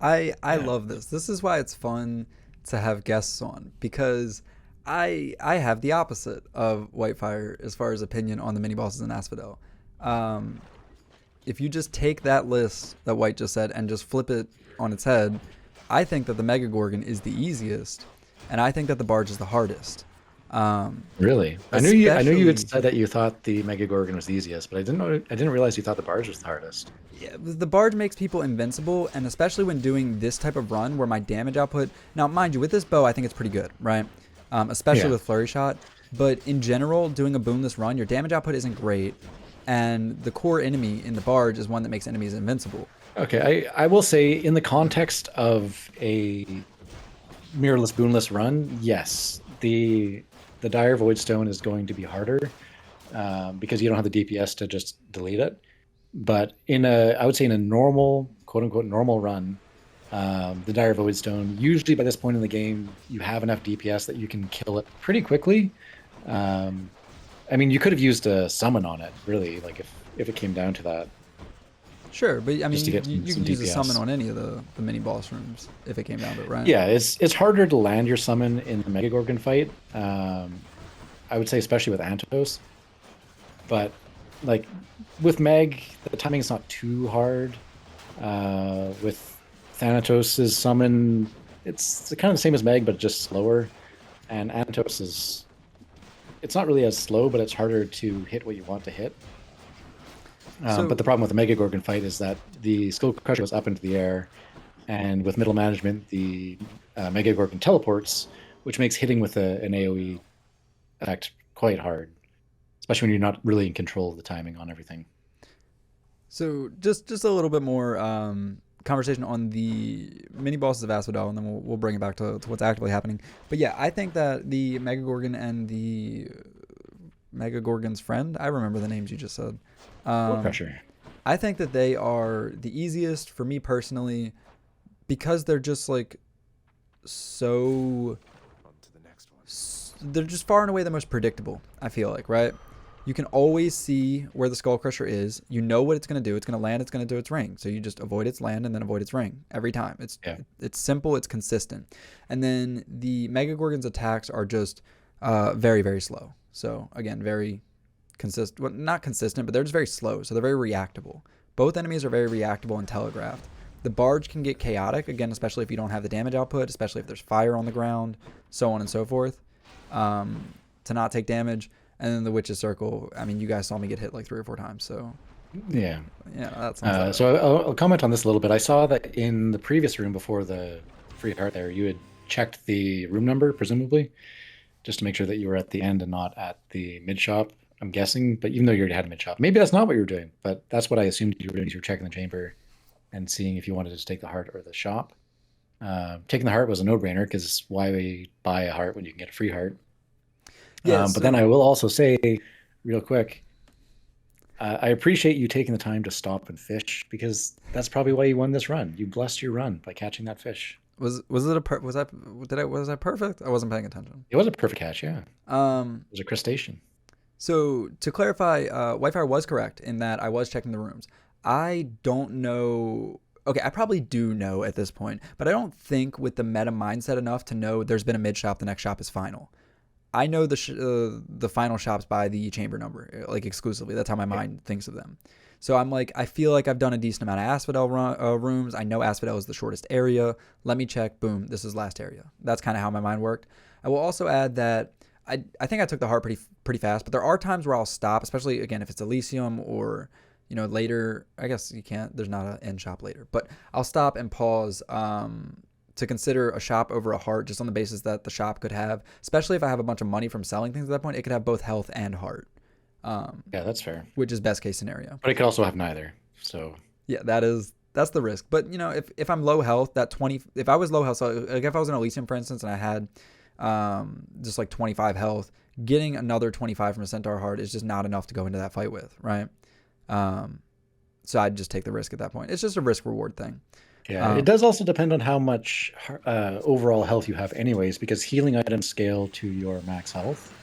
I love this. This is why it's fun to have guests on, because I have the opposite of Whitefire as far as opinion on the mini bosses in Asphodel. If you just take that list that White just said and just flip it on its head, I think that the Mega Gorgon is the easiest, and I think that the Barge is the hardest. Really? I knew you had said that you thought the Mega Gorgon was the easiest, but I didn't realize you thought the Barge was the hardest. Yeah, the Barge makes people invincible, and especially when doing this type of run where my damage output, now mind you, with this bow I think it's pretty good, right? Especially with Flurry Shot, but in general, doing a boonless run, your damage output isn't great, and the core enemy in the Barge is one that makes enemies invincible. Okay, I will say in the context of a mirrorless boonless run, yes, the Dire Voidstone is going to be harder because you don't have the DPS to just delete it. But I would say in a normal, quote unquote, normal run, the Dire Voidstone, usually by this point in the game, you have enough DPS that you can kill it pretty quickly. I mean, you could have used a summon on it, really, like if it came down to that. Sure, but I mean, you could use a DPS. summon on any of the mini boss rooms if it came down to it, right? Yeah, it's harder to land your summon in the Mega Gorgon fight. I would say especially with Antidos. But like with Meg, the timing is not too hard. With Thanatos' summon, it's kind of the same as Meg, but just slower. And Antidos it's not really as slow, but it's harder to hit what you want to hit. But the problem with the Mega Gorgon fight is that the Skull Crusher goes up into the air, and with middle management, the Mega Gorgon teleports, which makes hitting with an AoE effect quite hard, especially when you're not really in control of the timing on everything. So just a little bit more conversation on the mini bosses of Asphodel, and then we'll bring it back to what's actively happening. But yeah, I think that the Mega Gorgon and the Mega Gorgon's friend, I remember the names you just said. Pressure. I think that they are the easiest for me personally because they're just like so they're just far and away the most predictable, I feel like, right? You can always see where the Skull Crusher is. You know what it's going to do. It's going to land. It's going to do its ring. So you just avoid its land and then avoid its ring every time. It's simple. It's consistent. And then the Mega Gorgon's attacks are just very, very slow. So again, very consistent. Well, not consistent, but they're just very slow. So they're very reactable. Both enemies are very reactable and telegraphed. The Barge can get chaotic, again, especially if you don't have the damage output, especially if there's fire on the ground, so on and so forth, to not take damage. And then the Witch's Circle, I mean, you guys saw me get hit like 3 or 4 times, so... Yeah. Yeah, that sounds like so I'll comment on this a little bit. I saw that in the previous room before the free heart there, you had checked the room number, presumably, just to make sure that you were at the end and not at the mid-shop, I'm guessing. But even though you already had a mid-shop. Maybe that's not what you were doing, but that's what I assumed you were doing. You were checking the chamber and seeing if you wanted to take the heart or the shop. Taking the heart was a no-brainer, because why buy a heart when you can get a free heart? But then I will also say, real quick, I appreciate you taking the time to stop and fish, because that's probably why you won this run. You blessed your run by catching that fish. Was I perfect? I wasn't paying attention. It was a perfect catch, yeah. It was a crustacean. So to clarify, Whitefire was correct in that I was checking the rooms. I don't know. Okay, I probably do know at this point, but I don't think with the meta mindset enough to know there's been a mid shop, the next shop is final. I know the final shops by the chamber number, like exclusively. That's how my mind thinks of them. So I'm like, I feel like I've done a decent amount of Asphodel rooms. I know Asphodel is the shortest area. Let me check. Boom, this is last area. That's kind of how my mind worked. I will also add that I think I took the heart pretty fast, but there are times where I'll stop, especially, again, if it's Elysium or, you know, later. I guess you can't. There's not an end shop later. But I'll stop and pause to consider a shop over a heart, just on the basis that the shop could have, especially if I have a bunch of money from selling things at that point, it could have both health and heart. Yeah, that's fair. Which is best case scenario. But it could also have neither. So yeah, that's the risk. But you know, if I'm low health, if I was low health, so like if I was in Elysium, for instance, and I had just like 25 health, getting another 25 from a Centaur heart is just not enough to go into that fight with, right? So I'd just take the risk at that point. It's just a risk reward thing. Yeah, it does also depend on how much overall health you have anyways, because healing items scale to your max health.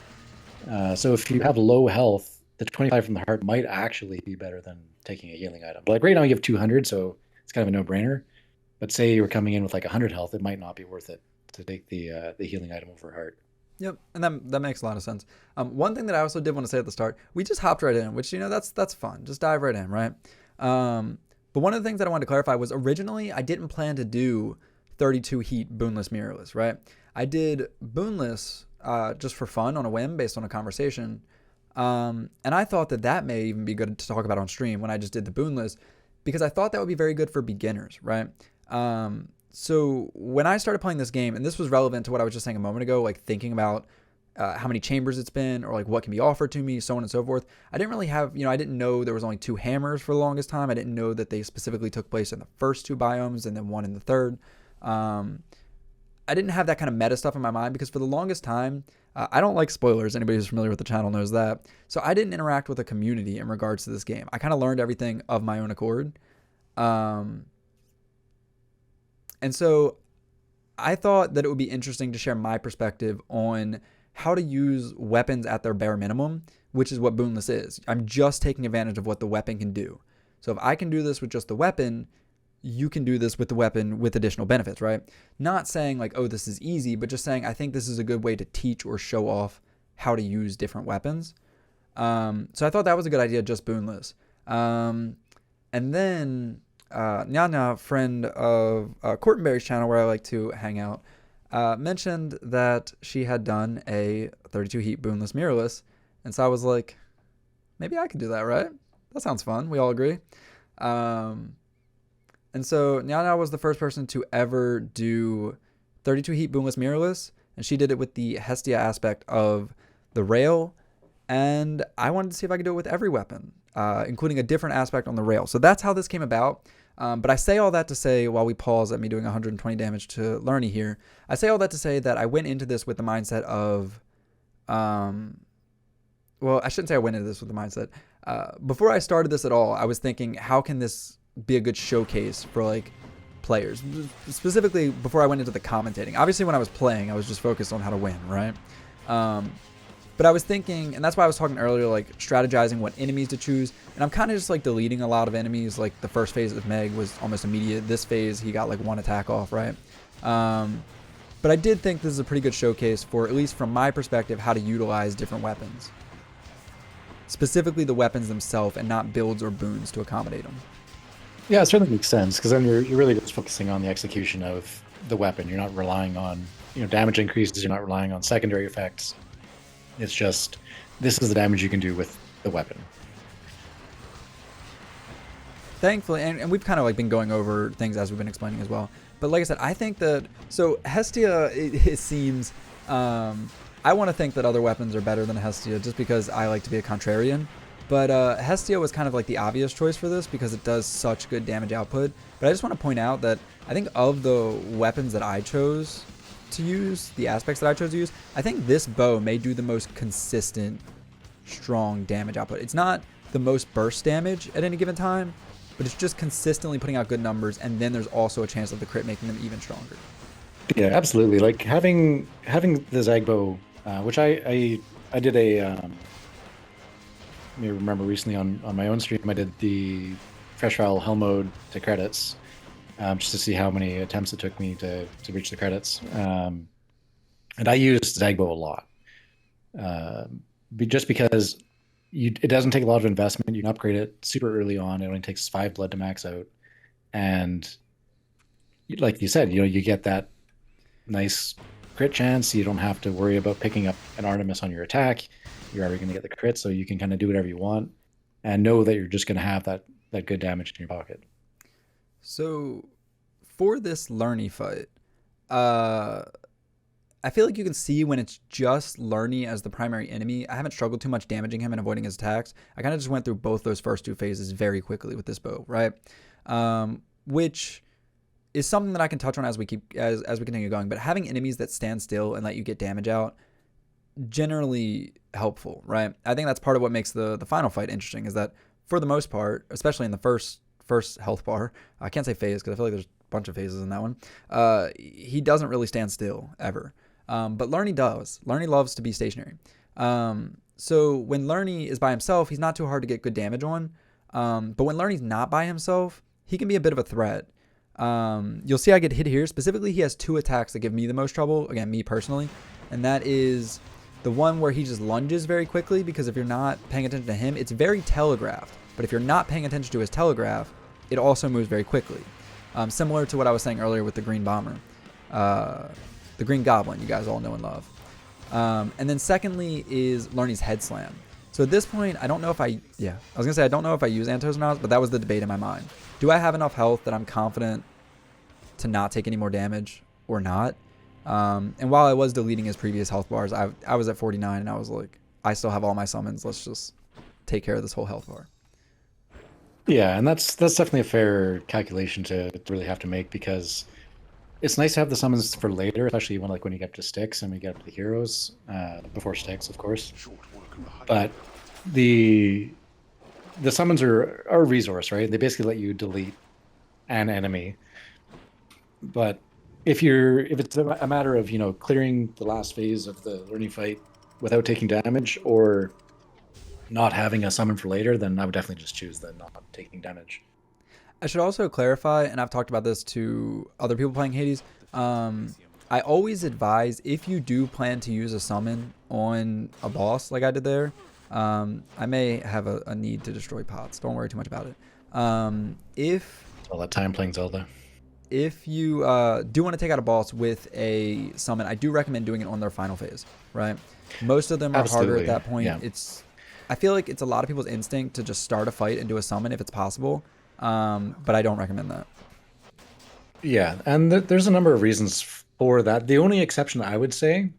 So if you have low health, the 25 from the heart might actually be better than taking a healing item. But like right now you have 200, so it's kind of a no-brainer. But say you were coming in with like 100 health, it might not be worth it to take the healing item over heart. Yep, and that makes a lot of sense. One thing that I also did want to say at the start, we just hopped right in, which, you know, that's fun. Just dive right in, right? But one of the things that I wanted to clarify was originally I didn't plan to do 32 heat boonless, mirrorless, right? I did boonless just for fun on a whim based on a conversation. And I thought that may even be good to talk about on stream when I just did the boonless, because I thought that would be very good for beginners, right? So when I started playing this game, and this was relevant to what I was just saying a moment ago, like thinking about how many chambers it's been, or like what can be offered to me, so on and so forth. I didn't really have, I didn't know there was only 2 hammers for the longest time. I didn't know that they specifically took place in the first 2 biomes and then 1 in the third. I didn't have that kind of meta stuff in my mind, because for the longest time, I don't like spoilers. Anybody who's familiar with the channel knows that. So I didn't interact with a community in regards to this game. I kind of learned everything of my own accord. And so I thought that it would be interesting to share my perspective on how to use weapons at their bare minimum, which is what boonless is. I'm just taking advantage of what the weapon can do. So if I can do this with just the weapon, you can do this with the weapon with additional benefits, right? Not saying like, oh, this is easy, but just saying I think this is a good way to teach or show off how to use different weapons. So I thought that was a good idea, just boonless. And then Nyanya, friend of Cortenberry's channel where I like to hang out, mentioned that she had done a 32 heat boonless, mirrorless. And so I was like, maybe I could do that, right? That sounds fun. We all agree. And so Nyanya was the first person to ever do 32 heat boonless, mirrorless. And she did it with the Hestia aspect of the rail. And I wanted to see if I could do it with every weapon, including a different aspect on the rail. So that's how this came about. But I say all that to say, while we pause at me doing 120 damage to Lerny here, I say all that to say that I went into this with the mindset of, well, I shouldn't say I went into this with the mindset. Before I started this at all, I was thinking, how can this be a good showcase for like players? Specifically, before I went into the commentating. Obviously, when I was playing, I was just focused on how to win, right? But I was thinking, and that's why I was talking earlier, like strategizing what enemies to choose. And I'm kind of just like deleting a lot of enemies. Like the first phase of Meg was almost immediate. This phase, he got like 1 attack off, right? But I did think this is a pretty good showcase for, at least from my perspective, how to utilize different weapons. Specifically the weapons themselves and not builds or boons to accommodate them. Yeah, it certainly makes sense, because then you're really just focusing on the execution of the weapon. You're not relying on, damage increases. You're not relying on secondary effects. It's just, this is the damage you can do with the weapon. Thankfully, and we've kind of like been going over things as we've been explaining as well. But like I said, I think that, so Hestia, it seems, I want to think that other weapons are better than Hestia just because I like to be a contrarian. But Hestia was kind of like the obvious choice for this because it does such good damage output. But I just want to point out that I think of the weapons that I chose to use, the aspects that I chose to use, I think this bow may do the most consistent, strong damage output. It's not the most burst damage at any given time, but it's just consistently putting out good numbers, and then there's also a chance of the crit making them even stronger. Yeah, absolutely. Like having the Zag bow, which I did a you remember recently on my own stream, I did the fresh file hell mode to credits, just to see how many attempts it took me to reach the credits. And I used Zagbo a lot, just because it doesn't take a lot of investment. You can upgrade it super early on. It only takes 5 blood to max out, and like you said, you get that nice crit chance. You don't have to worry about picking up an Artemis on your attack. You're already going to get the crit, so you can kind of do whatever you want and know that you're just going to have that good damage in your pocket. So for this Lerny fight, I feel like you can see when it's just Lerny as the primary enemy. I haven't struggled too much damaging him and avoiding his attacks. I kind of just went through both those first 2 phases very quickly with this bow, right? Which is something that I can touch on as we continue going. But having enemies that stand still and let you get damage out, generally helpful, right? I think that's part of what makes the final fight interesting, is that for the most part, especially in the first health bar, I can't say phase because I feel like there's a bunch of phases in that one, he doesn't really stand still ever. But Lerny does. Lerny loves to be stationary. So when Lerny is by himself, he's not too hard to get good damage on. But when Lerny's not by himself, he can be a bit of a threat. You'll see I get hit here. Specifically, he has 2 attacks that give me the most trouble, again, me personally, and that is the one where he just lunges very quickly, because if you're not paying attention to him, it's very telegraphed. But if you're not paying attention to his telegraph, it also moves very quickly. Similar to what I was saying earlier with the Green Bomber. The Green Goblin, you guys all know and love. And then secondly is Lerny's Head Slam. So at this point, I don't know if I don't know if I use Antos or not, but that was the debate in my mind. Do I have enough health that I'm confident to not take any more damage or not? And while I was deleting his previous health bars, I was at 49 and I was like, I still have all my summons. Let's just take care of this whole health bar. Yeah, and that's definitely a fair calculation to really have to make, because it's nice to have the summons for later, especially when you get to Styx and we get up to the heroes, before Styx, of course. But the summons are a resource, right? They basically let you delete an enemy. But if it's a matter of clearing the last phase of the learning fight without taking damage, or not having a summon for later, then I would definitely just choose the not taking damage. I should also clarify, and I've talked about this to other people playing Hades, I always advise, if you do plan to use a summon on a boss like I did there, I may have a need to destroy pots. Don't worry too much about it. If all that time playing Zelda. If you do want to take out a boss with a summon, I do recommend doing it on their final phase, right? Most of them are harder at that point. Yeah. I feel like it's a lot of people's instinct to just start a fight and do a summon if it's possible, but I don't recommend that. Yeah, and there's a number of reasons for that. The only exception I would say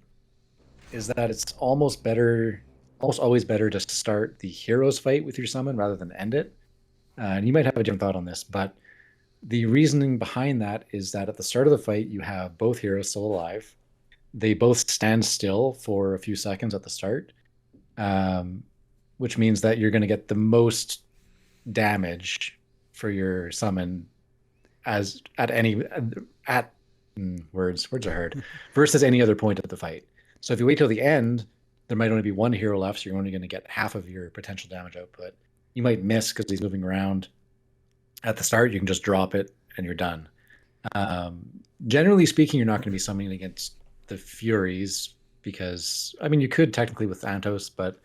is that it's almost always better to start the hero's fight with your summon rather than end it. And you might have a different thought on this, but the reasoning behind that is that at the start of the fight, you have both heroes still alive. They both stand still for a few seconds at the start, which means that you're going to get the most damage for your summon words are hard, versus any other point of the fight. So if you wait till the end, there might only be one hero left, so you're only going to get half of your potential damage output. You might miss because he's moving around. At the start, you can just drop it and you're done. Generally speaking, you're not going to be summoning against the Furies because, I mean, you could technically with Antos, but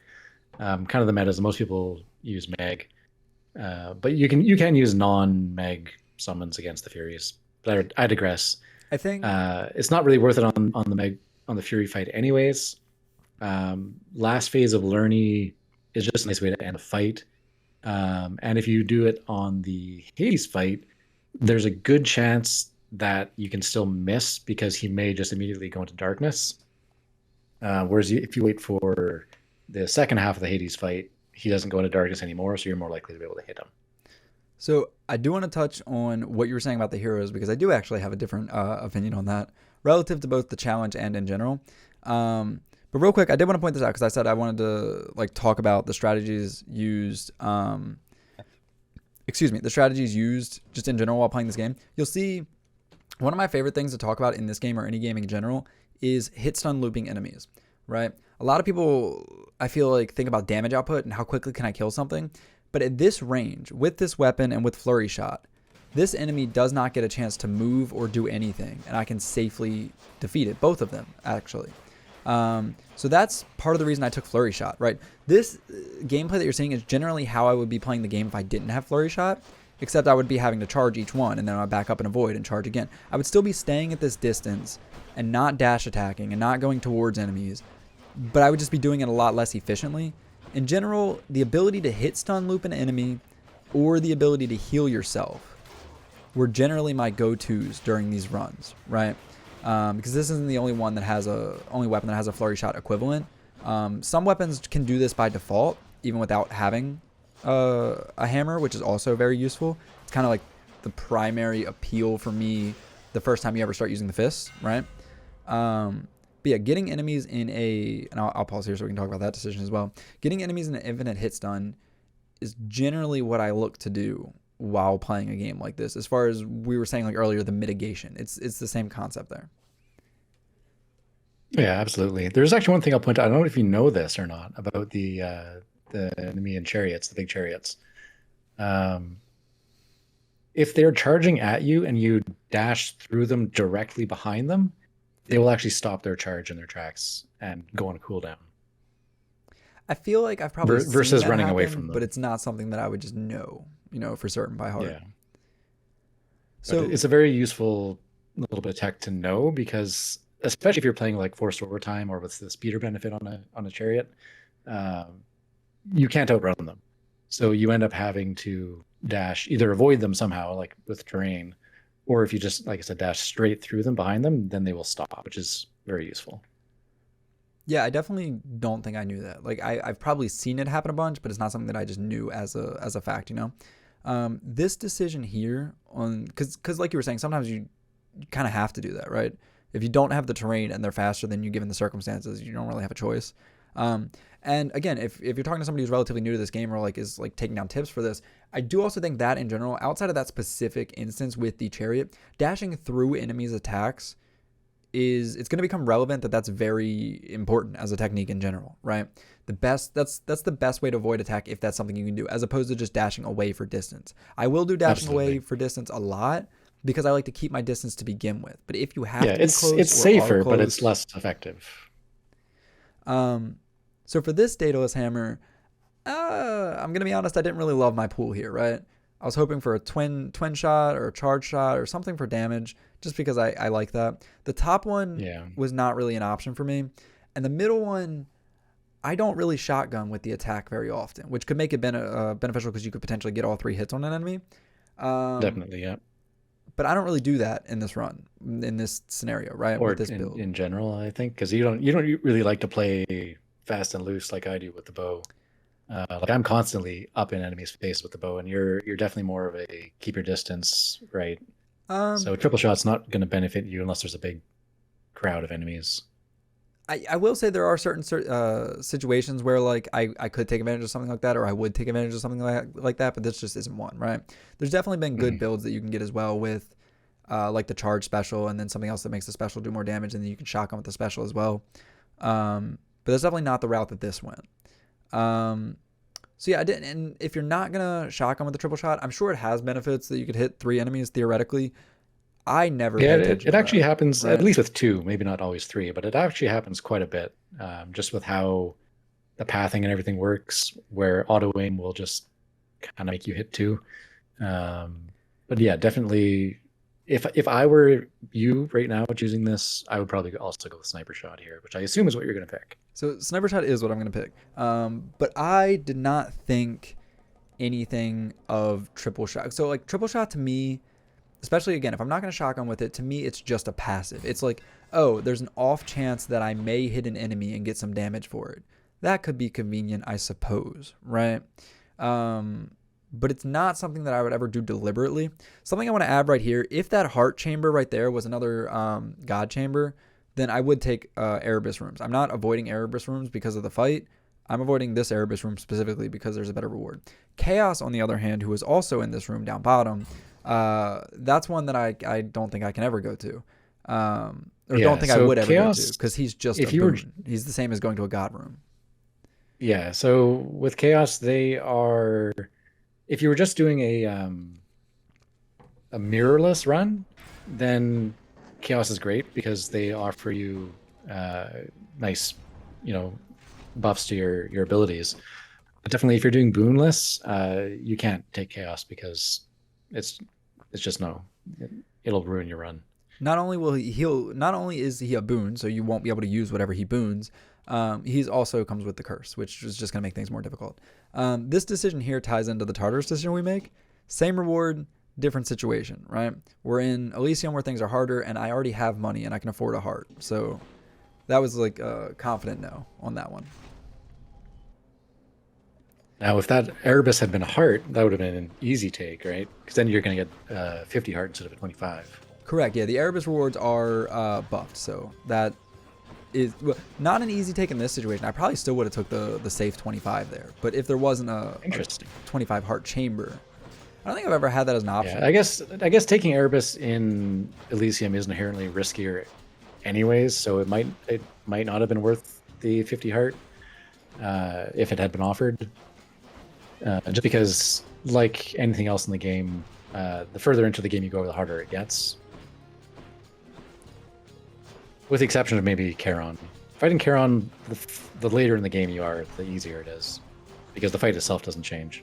kind of the meta is most people use Meg. But you can use non-Meg summons against the Furies. But I digress. I think it's not really worth it on the Fury fight anyways. Last phase of Lurny is just a nice way to end a fight. And if you do it on the Hades fight, there's a good chance that you can still miss because he may just immediately go into darkness. Whereas if you wait for the second half of the Hades fight, he doesn't go into darkness anymore, so you're more likely to be able to hit him. so. I do want to touch on what you were saying about the heroes because I do actually have a different opinion on that relative to both the challenge and in general. But real quick, I did want to point this out because I said I wanted to like talk about the strategies used. The strategies used just in general while playing this game. You'll see one of my favorite things to talk about in this game or any game in general is hit stun looping enemies, right? A lot of people, I feel like, think about damage output and how quickly can I kill something. But at this range, with this weapon and with Flurry Shot, this enemy does not get a chance to move or do anything, and I can safely defeat it. Both of them, actually. So that's part of the reason I took Flurry Shot, right? This gameplay that you're seeing is generally how I would be playing the game if I didn't have Flurry Shot, except I would be having to charge each one, and then I'd back up and avoid and charge again. I would still be staying at this distance and not dash attacking and not going towards enemies, but I would just be doing it a lot less efficiently. In general, the ability to hit stun loop an enemy or the ability to heal yourself were generally my go-tos during these runs, right? Because this isn't the only weapon that has a Flurry Shot equivalent. Some weapons can do this by default, even without having a hammer, which is also very useful. It's kind of like the primary appeal for me the first time you ever start using the fists, right? But yeah, getting enemies in and I'll pause here so we can talk about that decision as well. Getting enemies in an infinite hit stun is generally what I look to do while playing a game like this. As far as we were saying like earlier, the mitigation, it's the same concept there. Yeah, absolutely. There's actually one thing I'll point out. I don't know if you know this or not about the enemy in chariots, the big chariots. If they're charging at you and you dash through them directly behind them, they will actually stop their charge in their tracks and go on a cooldown. I feel like I've probably seen versus that running happen, away from them. but it's not something that I would just know, for certain by heart. Yeah. So But it's a very useful little bit of tech to know because, especially if you're playing like forced overtime or with the speeder benefit on a chariot, you can't outrun them. So you end up having to dash, either avoid them somehow, like with terrain, or if you just, like I said, dash straight through them behind them, then they will stop, which is very useful. yeah, I definitely don't think I knew that. Like I've probably seen it happen a bunch, but it's not something that I just knew as a fact, This decision here because like you were saying, sometimes you kind of have to do that, right? If you don't have the terrain and they're faster than you given the circumstances, you don't really have a choice. And again, if you're talking to somebody who's relatively new to this game or like is like taking down tips for this, I do also think that in general, outside of that specific instance with the chariot, dashing through enemies' attacks it's going to become relevant that's very important as a technique in general, right? That's the best way to avoid attack if that's something you can do, as opposed to just dashing away for distance. I will do dashing away for distance a lot because I like to keep my distance to begin with. But if you have to be close, it's safer, but it's less effective. So for this Daedalus hammer, I'm gonna be honest, I didn't really love my pool here, right? I was hoping for a twin shot or a charge shot or something for damage, just because I like that. The top one was not really an option for me, and the middle one, I don't really shotgun with the attack very often, which could make it beneficial because you could potentially get all 3 hits on an enemy. Definitely, yeah. But I don't really do that in this run, in this scenario, right? Or with this build. in general, I think, because you don't really like to play fast and loose like I do with the bow. Like I'm constantly up in enemies' face with the bow, and you're definitely more of a keep your distance, right? So triple shot's not going to benefit you unless there's a big crowd of enemies. I will say there are certain situations where like I could take advantage of something like that, or I would take advantage of something like that, but this just isn't one, right? There's definitely been good builds that you can get as well with like the charge special, and then something else that makes the special do more damage, and then you can shotgun with the special as well. But that's definitely not the route that this went. So yeah, I didn't. And if you're not gonna shotgun with the triple shot, I'm sure it has benefits that you could hit 3 enemies theoretically. I never pay Yeah, attention it to actually that, happens right? at least with 2, maybe not always 3, but it actually happens quite a bit, just with how the pathing and everything works, where auto aim will just kind of make you hit 2. But yeah, definitely. If I were you right now choosing this, I would probably also go with sniper shot here, which I assume is what you're going to pick. So sniper shot is what I'm gonna pick. But I did not think anything of triple shot. So like triple shot to me, especially again, if I'm not gonna shotgun with it, to me it's just a passive. It's like, oh, there's an off chance that I may hit an enemy and get some damage for it. That could be convenient, I suppose, right? But it's not something that I would ever do deliberately. Something I want to add right here, if that heart chamber right there was another god chamber, then I would take Erebus rooms. I'm not avoiding Erebus rooms because of the fight. I'm avoiding this Erebus room specifically because there's a better reward. Chaos, on the other hand, who is also in this room down bottom, that's one that I don't think I can ever go to. Or don't think I would ever go to, because he's just a boon. He's the same as going to a god room. Yeah, so with Chaos, they are... If you were just doing a mirrorless run, then Chaos is great because they offer you nice, buffs to your abilities. But definitely, if you're doing boonless, you can't take Chaos because it's just it'll ruin your run. Not only is he a boon, so you won't be able to use whatever he boons. He's also comes with the curse, which is just going to make things more difficult. This decision here ties into the Tartarus decision we make. Same reward, different situation, right? We're in Elysium where things are harder, and I already have money and I can afford a heart. So that was like a confident no on that one. Now, if that Erebus had been a heart, that would have been an easy take, right? Because then you're going to get 50 heart instead of a 25. Correct. Yeah, the Erebus rewards are buffed, so that is not an easy take in this situation. I probably still would have took the safe 25 there, but if there wasn't a 25 heart chamber, I don't think I've ever had that as an option. Yeah, I guess taking Erebus in Elysium is inherently riskier, anyways. So it might not have been worth the 50 heart if it had been offered. Just because, like anything else in the game, the further into the game you go, the harder it gets. With the exception of maybe Charon. Fighting Charon, the later in the game you are, the easier it is. Because the fight itself doesn't change.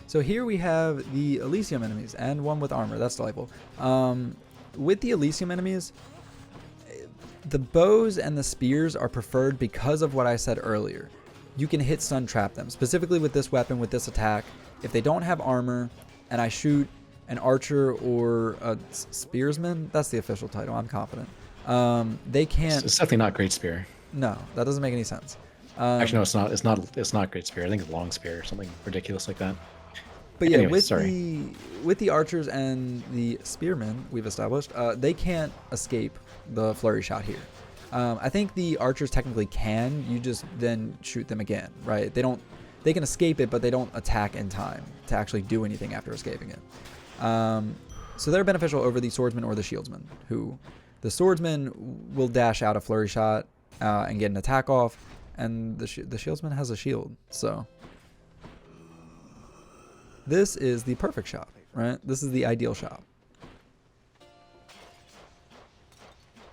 So here we have the Elysium enemies, and one with armor. That's delightful. With the Elysium enemies, the bows and the spears are preferred because of what I said earlier. You can hit stun trap them, specifically with this weapon, with this attack. If they don't have armor, and I shoot an archer or a spearsman, that's the official title, I'm confident. They can't... It's definitely not Great Spear. No, that doesn't make any sense. Actually, no, it's not Great Spear. I think it's Long Spear or something ridiculous like that. But yeah, anyways, with the archers and the spearmen we've established, they can't escape the flurry shot here. I think the archers technically can. You just then shoot them again, right? They can escape it, but they don't attack in time to actually do anything after escaping it. So they're beneficial over the swordsman or the shieldsman, who the swordsman will dash out a flurry shot and get an attack off, and the shieldsman has a shield. So this is the perfect shop, right? This is the ideal shop.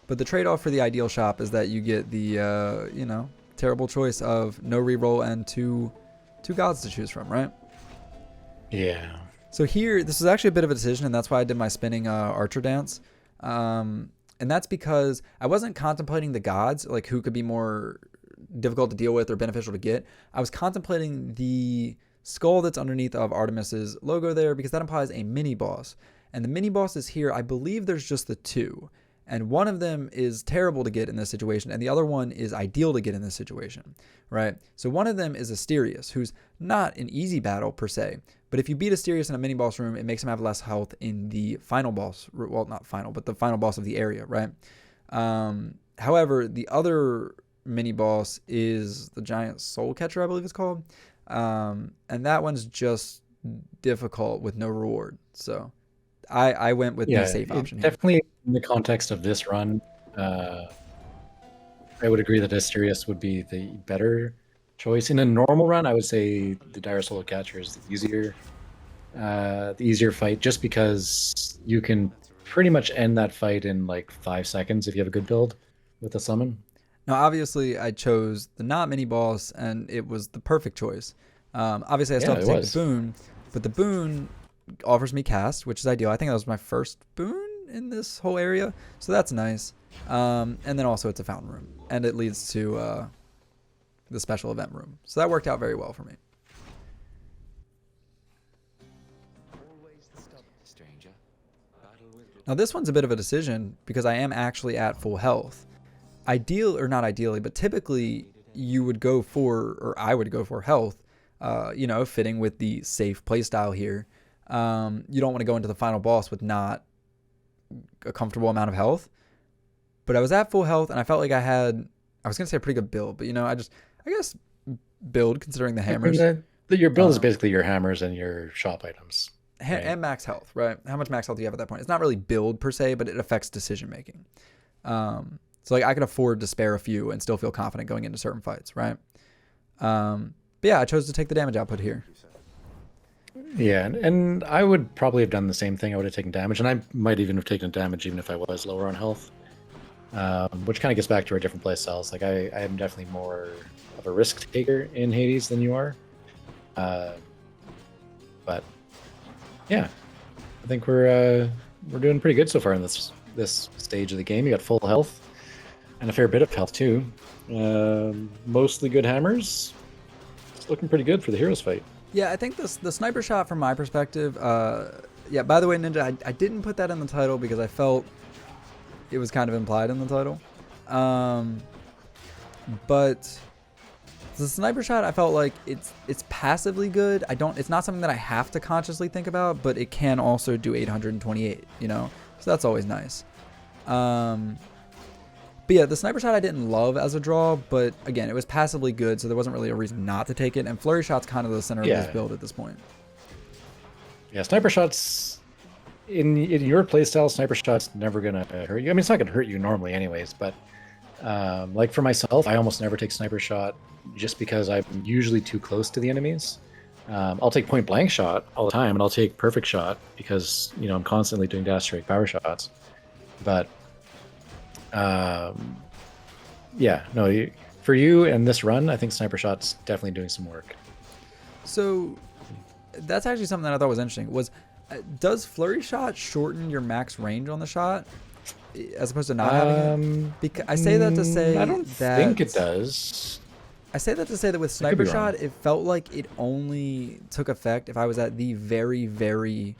But the trade-off for the ideal shop is that you get the, terrible choice of no reroll and two gods to choose from, right? Yeah. So here, this is actually a bit of a decision, and that's why I did my spinning archer dance. And that's because I wasn't contemplating the gods, like who could be more difficult to deal with or beneficial to get. I was contemplating the skull that's underneath of Artemis's logo there, because that implies a mini boss. And the mini bosses here, I believe there's just the 2. And one of them is terrible to get in this situation, and the other one is ideal to get in this situation, right? So one of them is Asterius, who's not an easy battle per se, but if you beat Asterius in a mini boss room, it makes him have less health in the final boss, well, not final, but the final boss of the area, right? However, the other mini boss is the giant soul catcher, I believe it's called, and that one's just difficult with no reward. So I went with the safe option here. Definitely in the context of this run, I would agree that Asterius would be the better choice. In a normal run, I would say the Dire Soul Catcher is the easier fight, just because you can pretty much end that fight in like 5 seconds if you have a good build with a summon. Now, obviously, I chose the not mini boss, and it was the perfect choice. Obviously, I still Yeah, have to it take was. the boon, but the boon offers me cast, which is ideal. I think that was my first boon in this whole area, so that's nice. And then also it's a fountain room, and it leads to the special event room, so that worked out very well for me. Stranger. Battle with Now this one's a bit of a decision because I am actually at full health. Ideal, or not ideally, but typically you would go for, or I would go for health, you know, fitting with the safe playstyle here. You don't want to go into the final boss with not a comfortable amount of health. But I was at full health, and I felt like I was going to say a pretty good build, but, you know, I guess build considering the hammers. Your build is basically your hammers and your shop items. Right. And max health, right? How much max health do you have at that point? It's not really build per se, but it affects decision making. So like I can afford to spare a few and still feel confident going into certain fights, right? But yeah, I chose to take the damage output here. Yeah, and I would probably have done the same thing. I would have taken damage, and I might even have taken damage even if I was lower on health. Which kind of gets back to our different play styles. Like I am definitely more of a risk taker in Hades than you are. But yeah, I think we're doing pretty good so far in this stage of the game. You got full health and a fair bit of health too. Mostly good hammers. It's looking pretty good for the heroes fight. Yeah, I think the sniper shot from my perspective. Yeah, by the way, Ninja, I didn't put that in the title because I felt it was kind of implied in the title. But the sniper shot, I felt like it's passively good. It's not something that I have to consciously think about, but it can also do 828, you know? So that's always nice. But yeah, the sniper shot I didn't love as a draw, but again, it was passively good, so there wasn't really a reason not to take it. And flurry shot's kind of the center of this build at this point. Yeah, sniper shots in your playstyle, sniper shot's never gonna hurt you. I mean, it's not gonna hurt you normally, anyways. But like for myself, I almost never take sniper shot just because I'm usually too close to the enemies. I'll take point blank shot all the time, and I'll take perfect shot because I'm constantly doing dash strike power shots. But yeah, no, for you and this run, I think sniper shot's definitely doing some work. So that's actually something that I thought was interesting. Does flurry shot shorten your max range on the shot as opposed to not having it? Because I say that to say I don't think it does. I say that to say that with sniper shot, it felt like it only took effect if I was at the very, very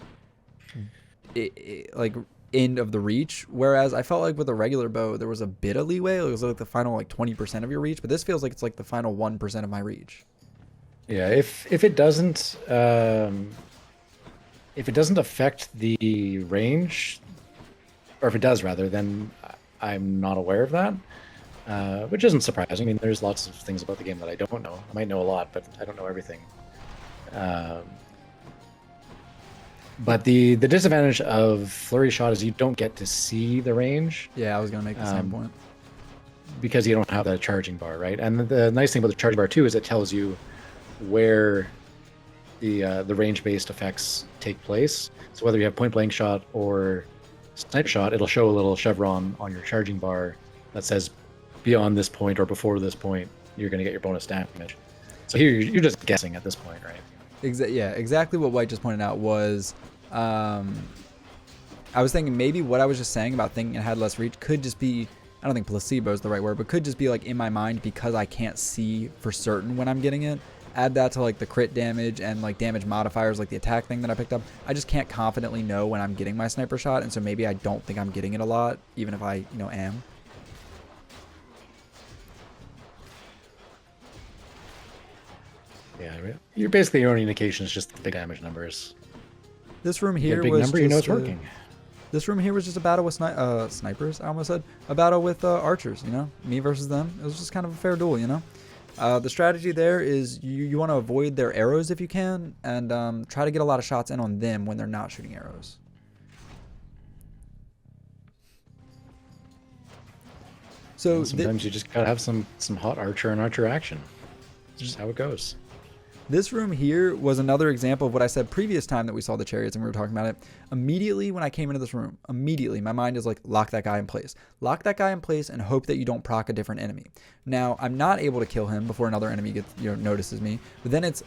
like end of the reach, whereas I felt like with a regular bow there was a bit of leeway. It was like the final like 20% of your reach, but this feels like it's like the final 1% of my reach. Yeah, if it doesn't affect the range, or if it does rather, then I'm not aware of that, which isn't surprising. I mean, there's lots of things about the game that I don't know. I might know a lot, but I don't know everything. But the disadvantage of flurry shot is you don't get to see the range. Yeah, I was gonna make the same point. Because you don't have that charging bar, right? And the nice thing about the charging bar too is it tells you where the range-based effects take place. So whether you have point blank shot or sniper shot, it'll show a little chevron on your charging bar that says beyond this point or before this point, you're going to get your bonus damage. So here you're just guessing at this point, right? Yeah, exactly what White just pointed out was, I was thinking maybe what I was just saying about thinking it had less reach could just be, I don't think placebo is the right word, but could just be like in my mind because I can't see for certain when I'm getting it. Add that to like the crit damage and like damage modifiers, like the attack thing that I picked up. I just can't confidently know when I'm getting my sniper shot, and so maybe I don't think I'm getting it a lot, even if I, am. Yeah, you're basically your only indication is just the big damage numbers. This room here big was number, just, it's working. This room here was just a battle with snipers. I almost said a battle with archers. Me versus them. It was just kind of a fair duel. The strategy there is you want to avoid their arrows if you can, and try to get a lot of shots in on them when they're not shooting arrows. So sometimes you just gotta have some hot archer and archer action. It's just how it goes. this room here was another example of what I said previous time that we saw the chariots and we were talking about it. Immediately when I came into this room, immediately my mind is like, lock that guy in place. Lock that guy in place and hope that you don't proc a different enemy. Now, I'm not able to kill him before another enemy gets, notices me. But then it's,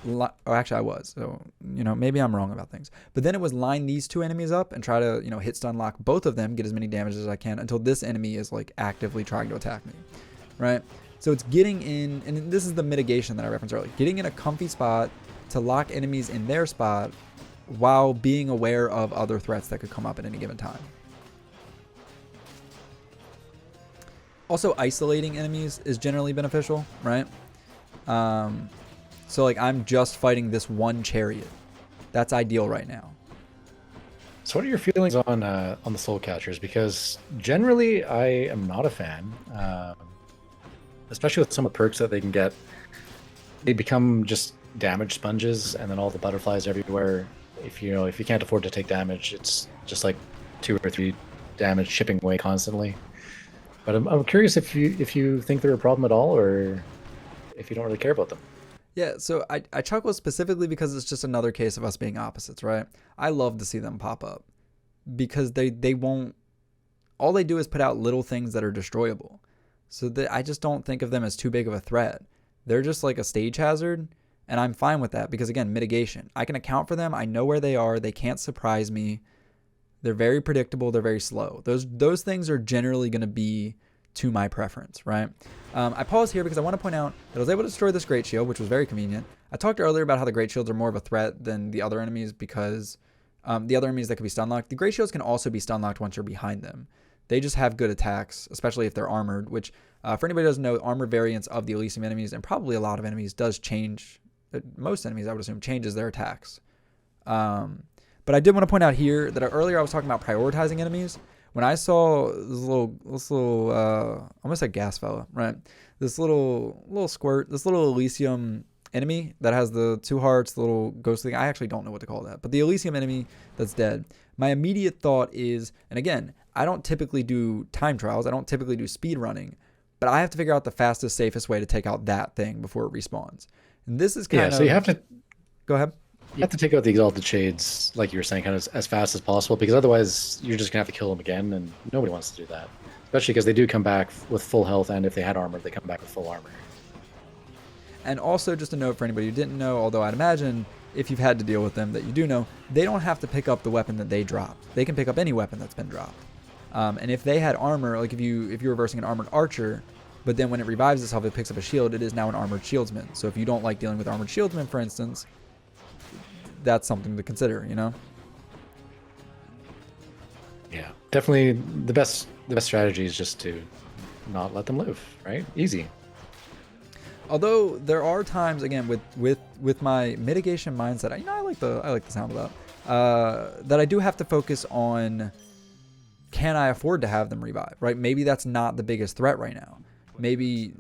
actually I was. So, maybe I'm wrong about things. But then it was line these two enemies up and try to, hit stun lock both of them, get as many damage as I can until this enemy is like actively trying to attack me, right? So it's getting in, and this is the mitigation that I referenced earlier, getting in a comfy spot to lock enemies in their spot while being aware of other threats that could come up at any given time. Also, isolating enemies is generally beneficial, right? So like I'm just fighting this one chariot. That's ideal right now. So what are your feelings on the soul catchers? Because generally I am not a fan. Especially with some of the perks that they can get. They become just damage sponges, and then all the butterflies everywhere. If you can't afford to take damage, it's just like 2 or 3 damage chipping away constantly. But I'm curious if you think they're a problem at all, or if you don't really care about them. Yeah, so I chuckle specifically because it's just another case of us being opposites, right? I love to see them pop up because they won't. All they do is put out little things that are destroyable. So I just don't think of them as too big of a threat. They're just like a stage hazard, and I'm fine with that because, again, mitigation. I can account for them. I know where they are. They can't surprise me. They're very predictable. They're very slow. Those things are generally going to be to my preference, right? I pause here because I want to point out that I was able to destroy this Great Shield, which was very convenient. I talked earlier about how the Great Shields are more of a threat than the other enemies because the other enemies that could be stun locked. The Great Shields can also be stun locked once you're behind them. They just have good attacks, especially if they're armored, which for anybody who doesn't know, armored variants of the Elysium enemies, and probably a lot of enemies, does change. Most enemies, I would assume, changes their attacks. But I did want to point out here that earlier I was talking about prioritizing enemies. When I saw this little almost like gas fella, right? This little squirt, this little Elysium enemy that has the 2 hearts, the little ghost thing. I actually don't know what to call that, but the Elysium enemy that's dead. My immediate thought is, and again, I don't typically do time trials. I don't typically do speed running, but I have to figure out the fastest, safest way to take out that thing before it respawns. And this is kind of... so you have to... Go ahead. You have to take out the Exalted Shades, like you were saying, kind of as fast as possible, because otherwise you're just going to have to kill them again, and nobody wants to do that. Especially because they do come back with full health, and if they had armor, they come back with full armor. And also, just a note for anybody who didn't know, although I'd imagine if you've had to deal with them that you do know, they don't have to pick up the weapon that they dropped. They can pick up any weapon that's been dropped. And if they had armor, like if you're reversing an armored archer, but then when it revives itself, it picks up a shield, it is now an armored shieldsman. So if you don't like dealing with armored shieldsmen, for instance, that's something to consider, Yeah, definitely the best strategy is just to not let them live, right? Easy. Although there are times, again, with my mitigation mindset, I like the sound of that, that I do have to focus on, can I afford to have them revive, right? Maybe that's not the biggest threat right now. Maybe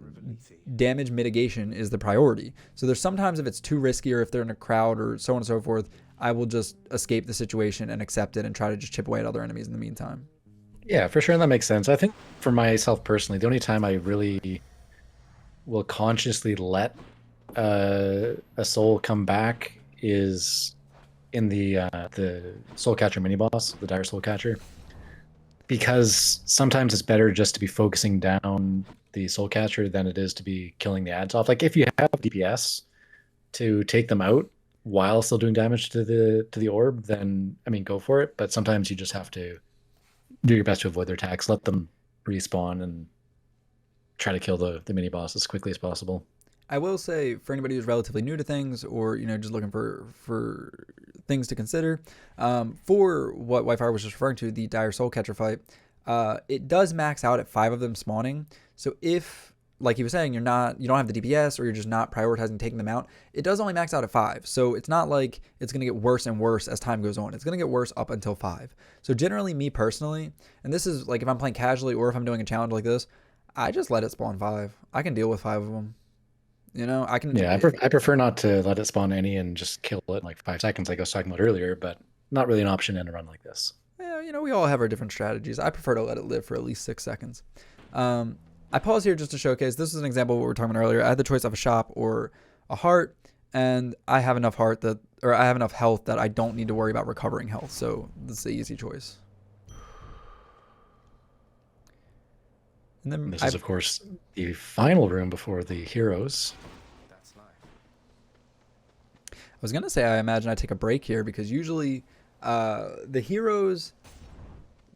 damage mitigation is the priority. So there's sometimes if it's too risky or if they're in a crowd or so on and so forth, I will just escape the situation and accept it and try to just chip away at other enemies in the meantime. Yeah, for sure, and that makes sense. I think for myself personally, the only time I really will consciously let a soul come back is in the soul catcher mini boss, the dire soul catcher, because sometimes it's better just to be focusing down the soul catcher than it is to be killing the ads off. Like if you have DPS to take them out while still doing damage to the orb, then I mean go for it. But sometimes you just have to do your best to avoid their attacks, let them respawn, and try to kill the mini boss as quickly as possible. I will say, for anybody who's relatively new to things or just looking for things to consider, for what Wi-Fi was just referring to, the dire soul catcher fight, it does max out at 5 of them spawning. So if, like he was saying, you don't have the DPS or you're just not prioritizing taking them out, it does only max out at 5. So it's not like it's going to get worse and worse as time goes on. It's going to get worse up until 5. So generally, me personally, and this is like if I'm playing casually or if I'm doing a challenge like this, I just let it spawn 5. I can deal with 5 of them. I can. Yeah, I prefer not to let it spawn any and just kill it in like 5 seconds, like I was talking about earlier, but not really an option in a run like this. Yeah, we all have our different strategies. I prefer to let it live for at least 6 seconds. I pause here just to showcase. This is an example of what we were talking about earlier. I had the choice of a shop or a heart, and I have enough health that I don't need to worry about recovering health. So this is the easy choice. And then This is, of course, the final room before the heroes. That's life. I was gonna say I imagine I take a break here because usually the heroes,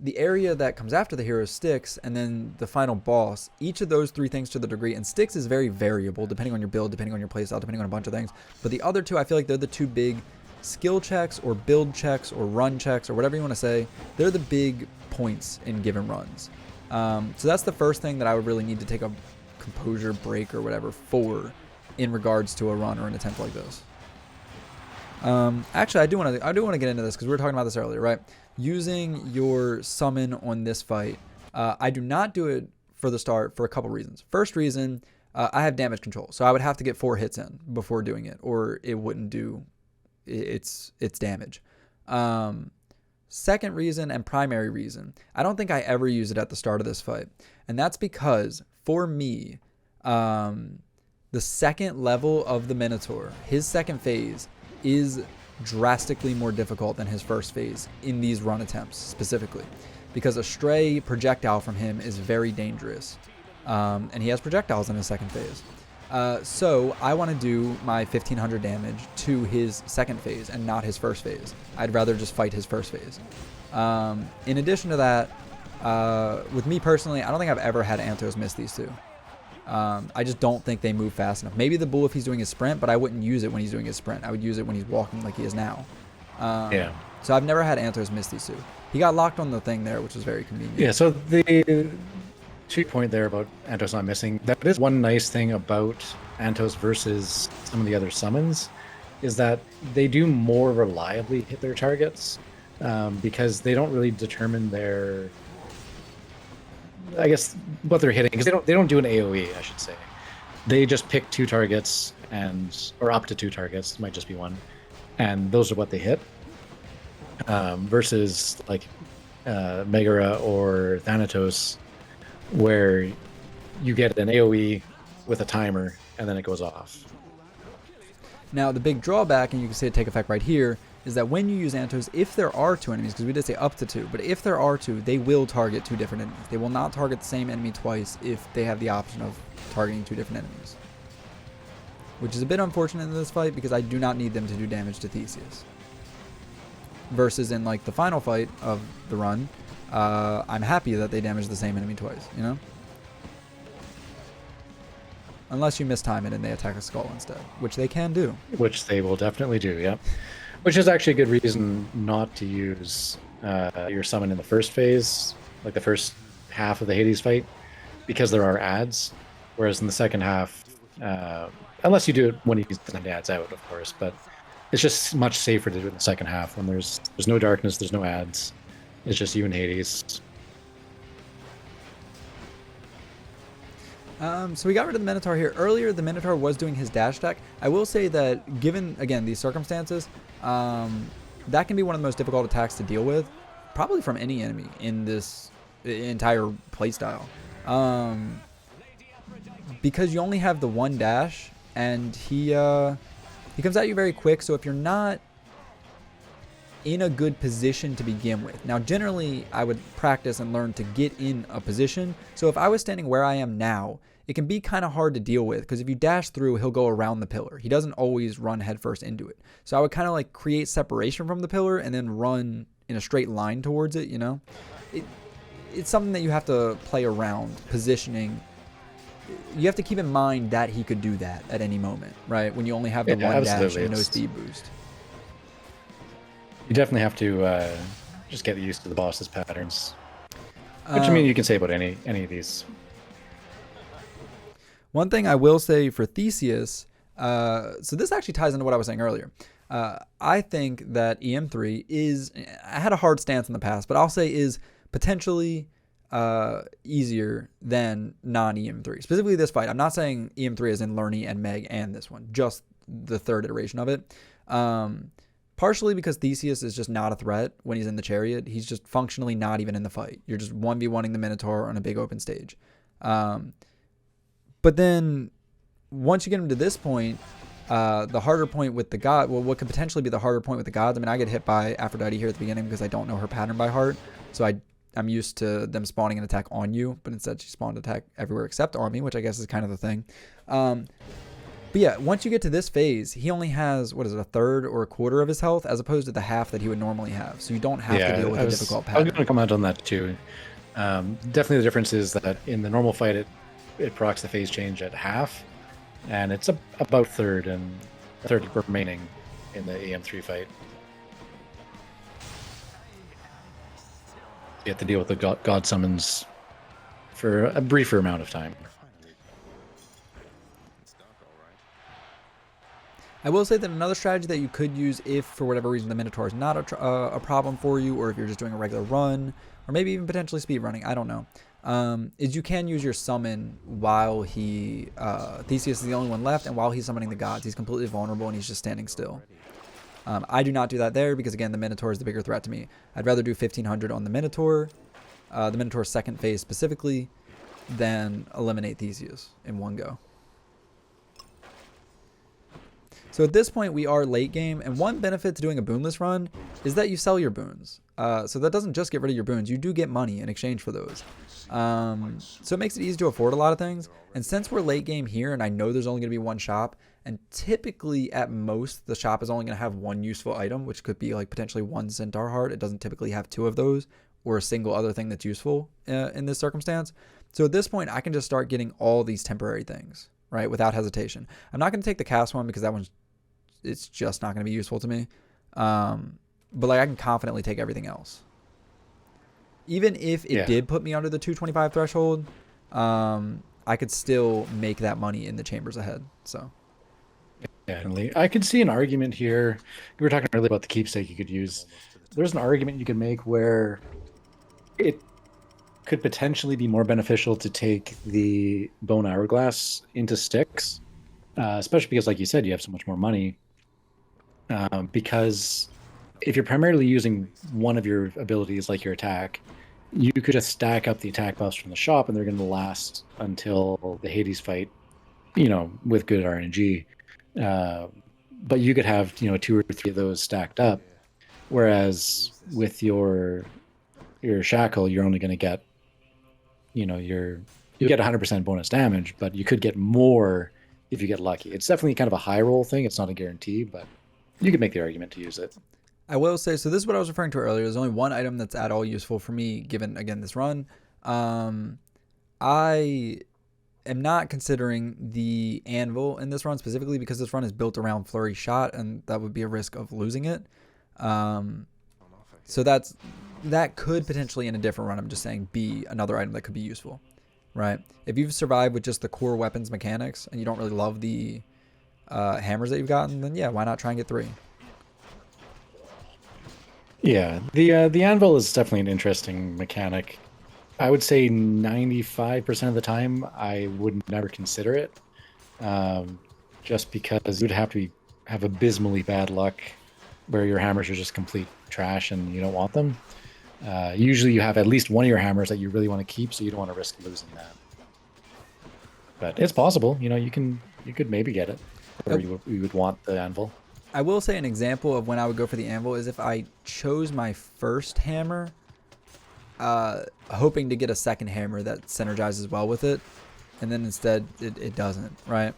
the area that comes after the heroes, Styx, and then the final boss, each of those three things to the degree, and Styx is very variable depending on your build, depending on your playstyle, depending on a bunch of things. But the other two, I feel like they're the two big skill checks or build checks or run checks or whatever you want to say. They're the big points in given runs. So that's the first thing that I would really need to take a composure break or whatever for in regards to a run or an attempt like this. Actually, I do want to get into this because we were talking about this earlier, right? Using your summon on this fight, I do not do it for the start for a couple reasons. First reason, I have damage control, so I would have to get 4 hits in before doing it, or it wouldn't do its damage. Second reason and primary reason, I don't think I ever use it at the start of this fight, and that's because for me, the second level of the Minotaur, his second phase, is drastically more difficult than his first phase in these run attempts specifically, because a stray projectile from him is very dangerous, and he has projectiles in his second phase. So I want to do my 1500 damage to his second phase and not his first phase. I'd rather just fight his first phase. In addition to that, with me personally, I don't think I've ever had Antos miss these two. I just don't think they move fast enough. Maybe the bull if he's doing his sprint, but I wouldn't use it when he's doing his sprint. I would use it when he's walking like he is now. Yeah. So I've never had Antos miss these two. He got locked on the thing there, which was very convenient. Yeah, so the cheap point there about Antos not missing, that is one nice thing about Antos versus some of the other summons, is that they do more reliably hit their targets, because they don't really determine their, I guess, what they're hitting, because they don't do an AoE, I should say. They just pick 2 targets or up to 2 targets, might just be 1, and those are what they hit. Versus like Megara or Thanatos, where you get an AoE with a timer and then it goes off. Now the big drawback, and you can see it take effect right here, is that when you use Antos, if there are 2 enemies, because we did say up to 2, but if there are 2, they will target 2 different enemies. They will not target the same enemy twice if they have the option of targeting 2 different enemies. Which is a bit unfortunate in this fight, because I do not need them to do damage to Theseus. Versus in like the final fight of the run, I'm happy that they damage the same enemy twice, you know? Unless you mistime it and they attack a skull instead, which they can do. Which they will definitely do, yep. Which is actually a good reason not to use your summon in the first phase, like the first half of the Hades fight, because there are ads. Whereas in the second half, unless you do it when you send ads out, of course, but it's just much safer to do it in the second half when there's no darkness, there's no ads. It's just you and Hades. So we got rid of the Minotaur here. Earlier, the Minotaur was doing his dash attack. I will say that given, again, these circumstances, that can be one of the most difficult attacks to deal with, probably from any enemy in this entire playstyle. Because you only have the 1 dash, and he comes at you very quick, so if you're not in a good position to begin with. Now, generally, I would practice and learn to get in a position. So if I was standing where I am now, it can be kind of hard to deal with, because if you dash through, he'll go around the pillar. He doesn't always run headfirst into it. So I would kind of like create separation from the pillar and then run in a straight line towards it, you know? It's something that you have to play around, positioning. You have to keep in mind that he could do that at any moment, right? When you only have the 1 dash and no speed boost. You definitely have to just get used to the boss's patterns. Which, I mean, you can say about any of these. One thing I will say for Theseus, so this actually ties into what I was saying earlier. I think that EM3 is, I had a hard stance in the past, but I'll say is potentially easier than non-EM3. Specifically this fight. I'm not saying EM3 is in Lerny and Meg and this one, just the 3rd iteration of it. Partially because Theseus is just not a threat when he's in the chariot. He's just functionally not even in the fight. You're just 1v1ing the Minotaur on a big open stage. But then once you get him to this point, the harder point with the god, well, what could potentially be the harder point with the gods, I mean, I get hit by Aphrodite here at the beginning because I don't know her pattern by heart. So I'm used to them spawning an attack on you, but instead she spawned an attack everywhere except on me, which I guess is kind of the thing. But yeah, once you get to this phase, he only has, what is it, a third or a quarter of his health, as opposed to the half that he would normally have. So you don't have to deal with a difficult pattern. I was going to comment on that too. Definitely the difference is that in the normal fight, it procs the phase change at half, and it's about third and a third remaining in the AM3 fight. You have to deal with the god summons for a briefer amount of time. I will say that another strategy that you could use if, for whatever reason, the Minotaur is not a problem for you, or if you're just doing a regular run, or maybe even potentially speed running, I don't know, is you can use your summon while Theseus is the only one left, and while he's summoning the gods. He's completely vulnerable, and he's just standing still. I do not do that there because, again, the Minotaur is the bigger threat to me. I'd rather do 1500 on the Minotaur's second phase specifically, than eliminate Theseus in one go. So at this point, we are late game, and one benefit to doing a boonless run is that you sell your boons. So that doesn't just get rid of your boons. You do get money in exchange for those. So it makes it easy to afford a lot of things. And since we're late game here, and I know there's only going to be one shop, and typically at most, the shop is only going to have one useful item, which could be like potentially one Centaur heart. It doesn't typically have two of those, or a single other thing that's useful in this circumstance. So at this point, I can just start getting all these temporary things, right, without hesitation. I'm not going to take the cast one because it's just not going to be useful to me. But like I can confidently take everything else. Even if it did put me under the 225 threshold, I could still make that money in the chambers ahead. So definitely, I could see an argument here. We were talking earlier about the keepsake you could use. There's an argument you could make where it could potentially be more beneficial to take the bone hourglass into Styx, especially because, like you said, you have so much more money. Because if you're primarily using one of your abilities, like your attack, you could just stack up the attack buffs from the shop, and they're going to last until the Hades fight, with good RNG. But you could have, 2 or 3 of those stacked up, whereas with your shackle, you're only going to get, you get 100% bonus damage, but you could get more if you get lucky. It's definitely kind of a high roll thing. It's not a guarantee, but you could make the argument to use it. I will say, so this is what I was referring to earlier. There's only one item that's at all useful for me, given, again, this run. I am not considering the anvil in this run specifically because this run is built around flurry shot, and that would be a risk of losing it. So that could potentially, in a different run, I'm just saying, be another item that could be useful, right? If you've survived with just the core weapons mechanics and you don't really love the hammers that you've gotten, then yeah, why not try and get 3? Yeah, the anvil is definitely an interesting mechanic. I would say 95% of the time I would never consider it, just because you'd have to have abysmally bad luck where your hammers are just complete trash and you don't want them. Usually you have at least one of your hammers that you really want to keep, so you don't want to risk losing that. But it's possible, you could maybe get it, or you would want the anvil. I will say an example of when I would go for the anvil is if I chose my first hammer, hoping to get a second hammer that synergizes well with it, and then instead it doesn't, right?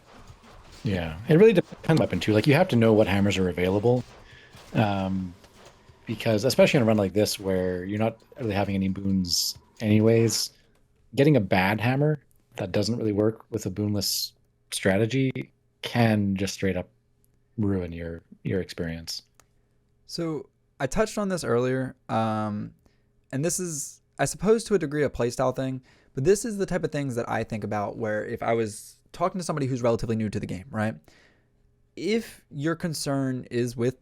Yeah, it really depends on the weapon too. Like, you have to know what hammers are available, because especially in a run like this where you're not really having any boons anyways, getting a bad hammer that doesn't really work with a boonless strategy can just straight up ruin your experience. So I touched on this earlier, and this is, I suppose, to a degree a playstyle thing, but this is the type of things that I think about where if I was talking to somebody who's relatively new to the game, right? If your concern is with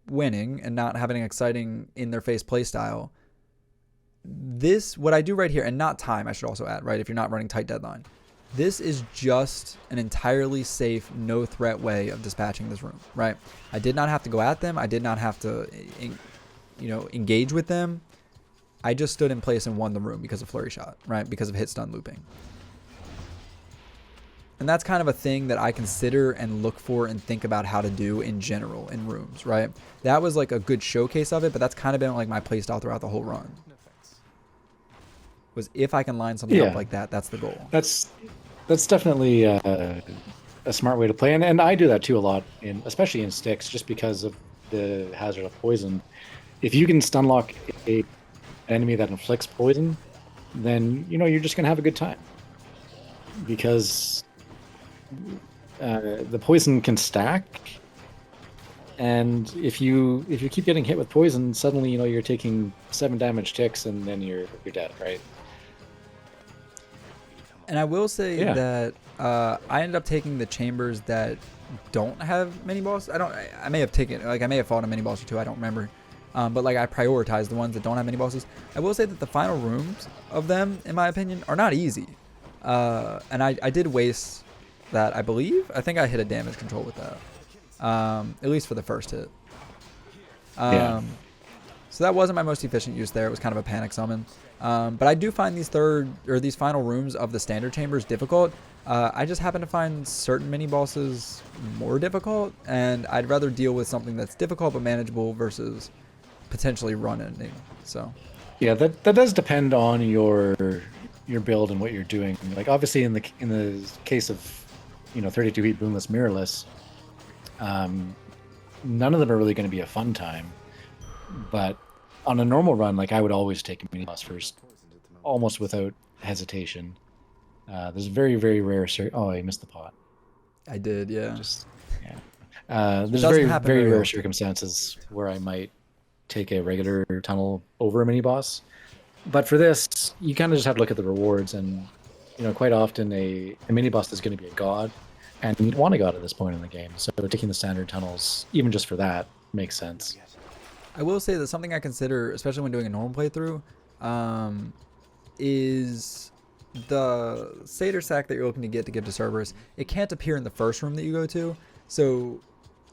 winning and not having an exciting in-their-face playstyle, what I do right here, and not time, I should also add, right? If you're not running tight deadline, this is just an entirely safe, no-threat way of dispatching this room, right? I did not have to go at them. I did not have to, engage with them. I just stood in place and won the room because of flurry shot, right? Because of hit stun looping. And that's kind of a thing that I consider and look for and think about how to do in general in rooms, right? That was like a good showcase of it, but that's kind of been like my playstyle throughout the whole run. Was if I can line something up like that, that's the goal. That's definitely a smart way to play, and I do that too a lot, especially in Styx, just because of the hazard of poison. If you can stun lock an enemy that inflicts poison, then you're just gonna have a good time, because the poison can stack, and if you keep getting hit with poison, suddenly you're taking 7 damage ticks, and then you're dead, right? And I will say that I ended up taking the chambers that don't have mini boss. I may have taken, like, I may have fought a mini boss or two, I don't remember. But like, I prioritized the ones that don't have mini bosses. I will say that the final rooms of them, in my opinion, are not easy. And I did waste that, I believe. I think I hit a damage control with that. At least for the first hit. So that wasn't my most efficient use there. It was kind of a panic summon. But I do find these final rooms of the standard chambers difficult. I just happen to find certain mini bosses more difficult, and I'd rather deal with something that's difficult but manageable versus potentially run ending. So yeah, that does depend on your build and what you're doing. Like, obviously in the case of 32 heat boonless mirrorless, none of them are really going to be a fun time. But on a normal run, like, I would always take a mini boss first, almost without hesitation. There's very, very rare. Oh, I missed the pot. I did, yeah. There's very, very rare circumstances where I might take a regular tunnel over a mini boss. But for this, you kind of just have to look at the rewards, and quite often a mini boss is going to be a god, and you'd want a god at this point in the game. So taking the standard tunnels, even just for that, makes sense. I will say that something I consider, especially when doing a normal playthrough, is the Satyr sack that you're looking to give to Cerberus. It can't appear in the first room that you go to. So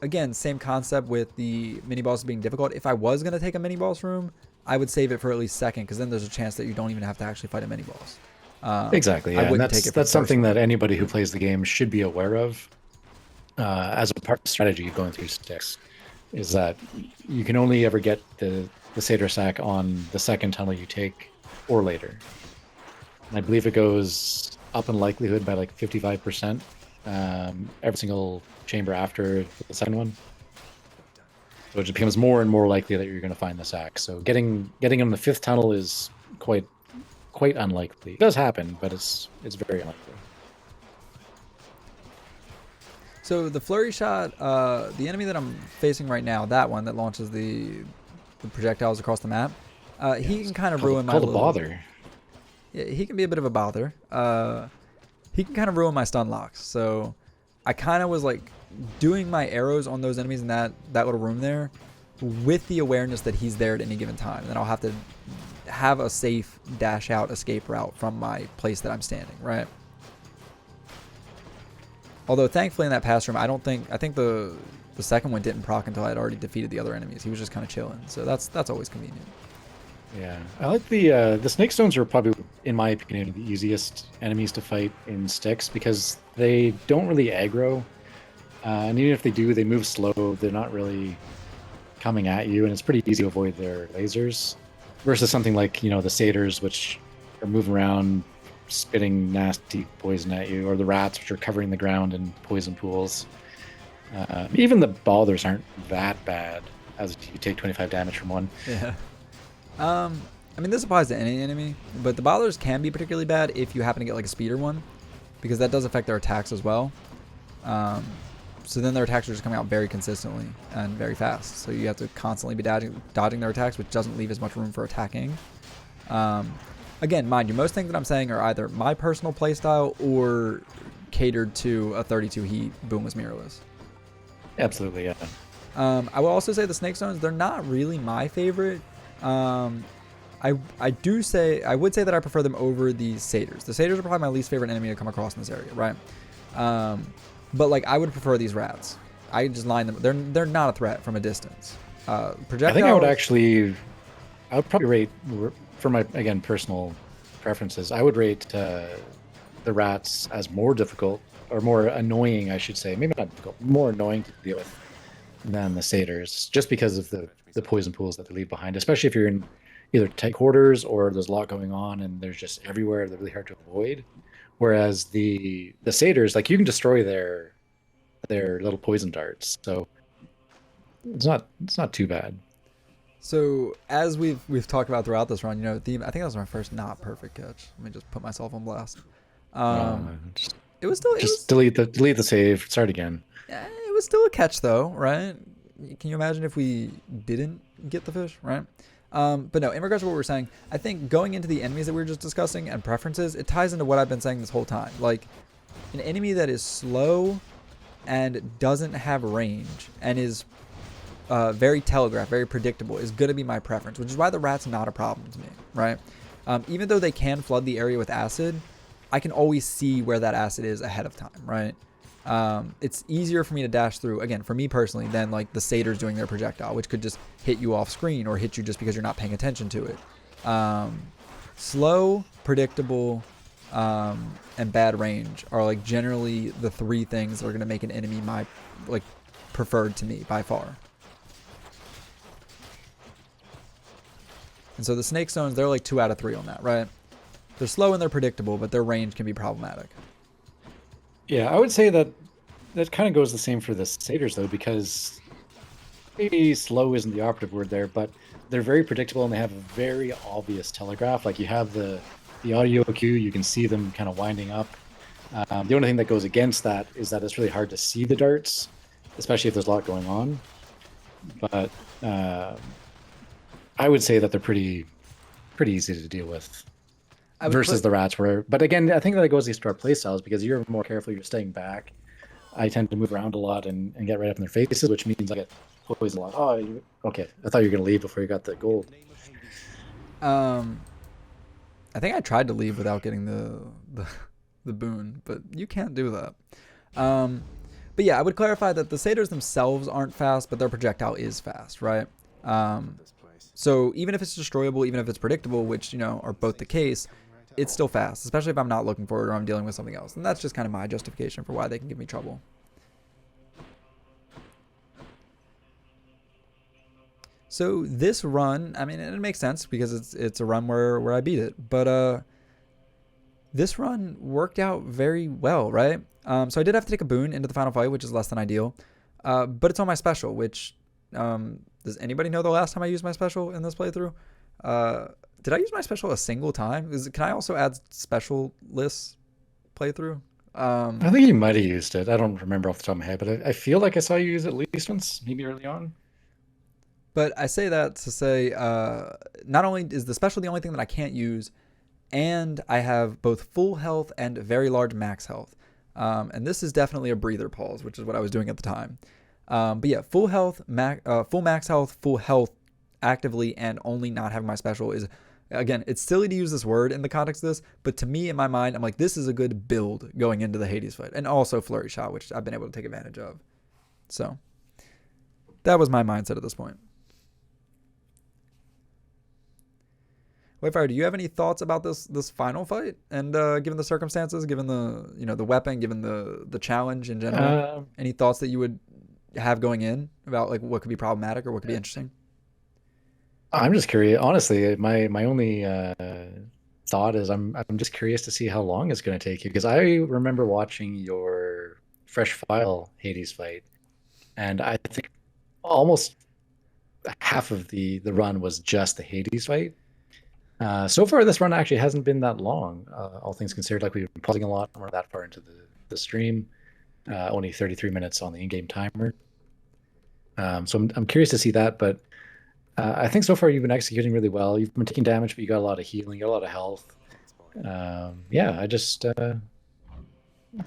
again, same concept with the mini boss being difficult. If I was going to take a mini boss room, I would save it for at least second, because then there's a chance that you don't even have to actually fight a mini boss. Exactly. Yeah. And that's something that anybody who plays the game should be aware of as a part of the strategy of going through Styx, is that you can only ever get the Satyr sack on the second tunnel you take or later. And I believe it goes up in likelihood by like 55% every single chamber after the second one. So it just becomes more and more likely that you're going to find the sack. So getting on the 5th tunnel is quite unlikely. It does happen, but it's very unlikely. So the flurry shot, the enemy that I'm facing right now, that one that launches the projectiles across the map, he can kind of ruin my... Called a bother. Yeah, he can be a bit of a bother. He can kind of ruin my stun locks. So I kind of was like doing my arrows on those enemies in that little room there with the awareness that he's there at any given time. Then I'll have to have a safe dash out escape route from my place that I'm standing, right? Although thankfully in that pass room, I think the second one didn't proc until I had already defeated the other enemies. He was just kind of chilling. So that's always convenient. Yeah, I like the snake stones are probably, in my opinion, the easiest enemies to fight in Styx, because they don't really aggro, and even if they do, they move slow. They're not really coming at you, and it's pretty easy to avoid their lasers. Versus something like the satyrs, which are moving around, spitting nasty poison at you, or the rats, which are covering the ground in poison pools. Even the bothers aren't that bad, as you take 25 damage from one. Yeah. I mean, this applies to any enemy, but the bottlers can be particularly bad if you happen to get like a speeder one, because that does affect their attacks as well. So then their attacks are just coming out very consistently and very fast. So you have to constantly be dodging their attacks, which doesn't leave as much room for attacking. Again, mind you, most things that I'm saying are either my personal playstyle or catered to a 32 heat boomless mirrorless. Absolutely, yeah. I will also say the snake stones, they're not really my favorite. I would say that I prefer them over the satyrs. The satyrs are probably my least favorite enemy to come across in this area, right? But like, I would prefer these rats. I just line them. They're not a threat from a distance. Projectiles, I think I would probably rate, for my, again, personal preferences, I would rate the rats as more difficult or more annoying, I should say. Maybe not difficult, more annoying to deal with than the satyrs, just because of the poison pools that they leave behind, especially if you're in either tight quarters or there's a lot going on and there's just everywhere. They're really hard to avoid. Whereas the satyrs, like you can destroy their little poison darts, so it's not too bad. So as we've talked about throughout this run, you know, I think that was my first not perfect catch. Let me just put myself on blast. Just, It was still delete the save, start again. yeah, it was still a catch though, right? Can you imagine if we didn't get the fish, right? But no, in regards to what we were saying, I think going into the enemies that we were just discussing and preferences, it ties into what I've been saying this whole time. Like an enemy that is slow and doesn't have range and is very telegraphed, very predictable is going to be my preference, which is why the rat's not a problem to me, right? Even though they can flood the area with acid, I can always see where that acid is ahead of time, right? It's easier for me to dash through, again, for me personally, than like the satyrs doing their projectile, which could just hit you off screen or hit you just because you're not paying attention to it. Slow, predictable, and bad range are like generally the three things that are going to make an enemy my like preferred to me by far. And so the snake stones, they're like 2 out of 3 on that, right? They're slow and they're predictable, but their range can be problematic. Yeah, I would say that kind of goes the same for the satyrs though, because maybe slow isn't the operative word there, but they're very predictable and they have a very obvious telegraph. Like you have the audio cue, you can see them kind of winding up. The only thing that goes against that is that it's really hard to see the darts, especially if there's a lot going on. But I would say that they're pretty easy to deal with versus the rats. But again, I think that goes against our play styles because you're more careful, you're staying back. I tend to move around a lot and get right up in their faces, which means I get poisoned a lot. Oh, okay. I thought you were going to leave before you got the gold. I think I tried to leave without getting the boon, but you can't do that. But yeah, I would clarify that the satyrs themselves aren't fast, but their projectile is fast, right? So even if it's destroyable, even if it's predictable, which, you know, are both the case, it's still fast, especially if I'm not looking for it or I'm dealing with something else. And that's just kind of my justification for why they can give me trouble. So this run, I mean, it makes sense because it's a run where I beat it. But this run worked out very well, right? So I did have to take a boon into the final fight, which is less than ideal. But it's on my special, which... does anybody know the last time I used my special in this playthrough? Did I use my special a single time? Can I also add special lists playthrough? I think you might have used it. I don't remember off the top of my head, but I feel like I saw you use it at least once, maybe early on. But I say that to say, not only is the special the only thing that I can't use, and I have both full health and very large max health. And this is definitely a breather pause, which is what I was doing at the time. But yeah, full health, full max health, full health actively, and only not having my special is, again, it's silly to use this word in the context of this, but to me, in my mind, I'm like, this is a good build going into the Hades fight. And also Flurry Shot, which I've been able to take advantage of. So that was my mindset at this point. Wayfire, do you have any thoughts about this final fight? And given the circumstances, given the, you know, the weapon, given the challenge in general, any thoughts that you would have going in about like what could be problematic or what could be interesting? I'm just curious. Honestly, my only thought is I'm just curious to see how long it's going to take you, because I remember watching your Fresh File Hades fight, and I think almost half of the run was just the Hades fight. So far, this run actually hasn't been that long, all things considered. Like we've been pausing a lot, we're that far into the stream. Only 33 minutes on the in-game timer. So I'm curious to see that, but I think so far you've been executing really well. You've been taking damage, but you got a lot of healing, you got a lot of health. Yeah, I'm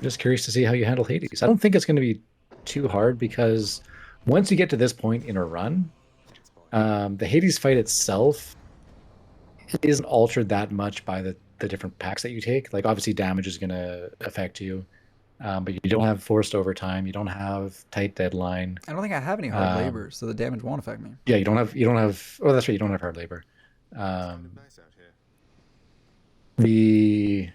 just curious to see how you handle Hades. I don't think it's going to be too hard, because once you get to this point in a run, the Hades fight itself isn't altered that much by the different packs that you take. Like obviously damage is going to affect you. But you don't have forced overtime. You don't have tight deadline. I don't think I have any hard labor, so the damage won't affect me. Yeah, you don't have. Oh, that's right. You don't have hard labor. The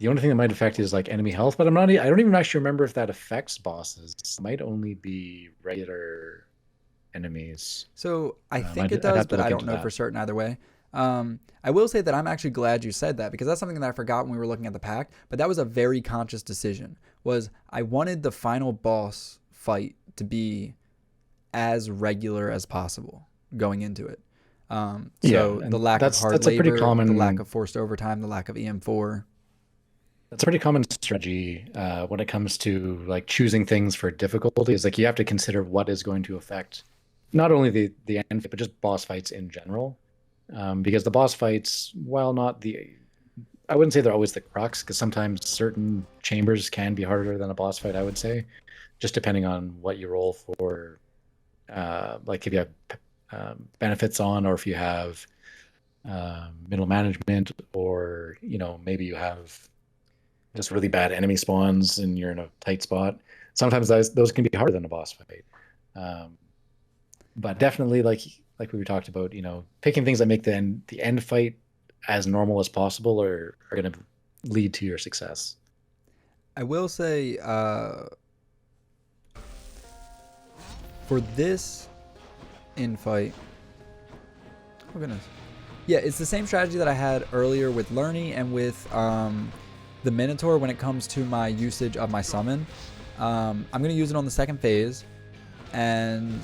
The only thing that might affect is like enemy health, but I don't even actually remember if that affects bosses. It might only be regular enemies. So I think it I'd does, have to but I look don't into know that. for certain either way. I will say that I'm actually glad you said that because that's something that I forgot when we were looking at the pack. But that was a very conscious decision. Was I wanted the final boss fight to be as regular as possible going into it. So and the lack of hard that's a pretty labor, common the lack of forced overtime, the lack of EM4. that's a pretty common strategy when it comes to like choosing things for difficulty. Is like you have to consider what is going to affect not only the end fight, but just boss fights in general. Because the boss fights, while not I wouldn't say they're always the crux, because sometimes certain chambers can be harder than a boss fight, I would say, just depending on what you roll for, like if you have benefits on, or if you have middle management, or maybe you have just really bad enemy spawns and you're in a tight spot. Sometimes those can be harder than a boss fight. But definitely, like we talked about, picking things that make the end fight as normal as possible are going to lead to your success. I will say for this infight, oh goodness, yeah, it's the same strategy that I had earlier with Lerny and with the Minotaur when it comes to my usage of my summon. I'm going to use it on the second phase, and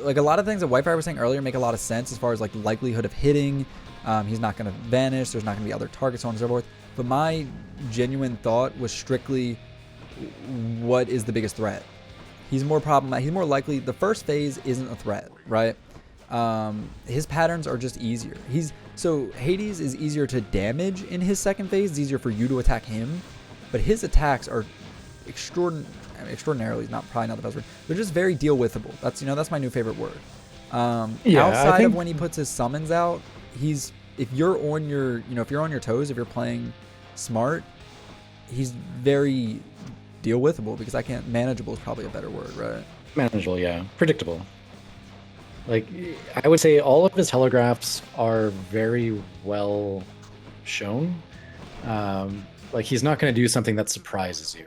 like a lot of things that Whitefire was saying earlier make a lot of sense as far as like likelihood of hitting. He's not going to vanish. There's not going to be other targets, so on and so forth. But my genuine thought was strictly, what is the biggest threat? He's more problematic. He's more likely. The first phase isn't a threat, right? His patterns are just easier. So Hades is easier to damage in his second phase. It's easier for you to attack him, but his attacks are extraordinarily probably not the best word. They're just very deal withable. That's my new favorite word. Outside of when he puts his summons out, if you're on your toes, if you're playing smart, he's very deal withable, because manageable is probably a better word, right? Manageable, yeah. Predictable. Like, I would say all of his telegraphs are very well shown. Like, he's not going to do something that surprises you.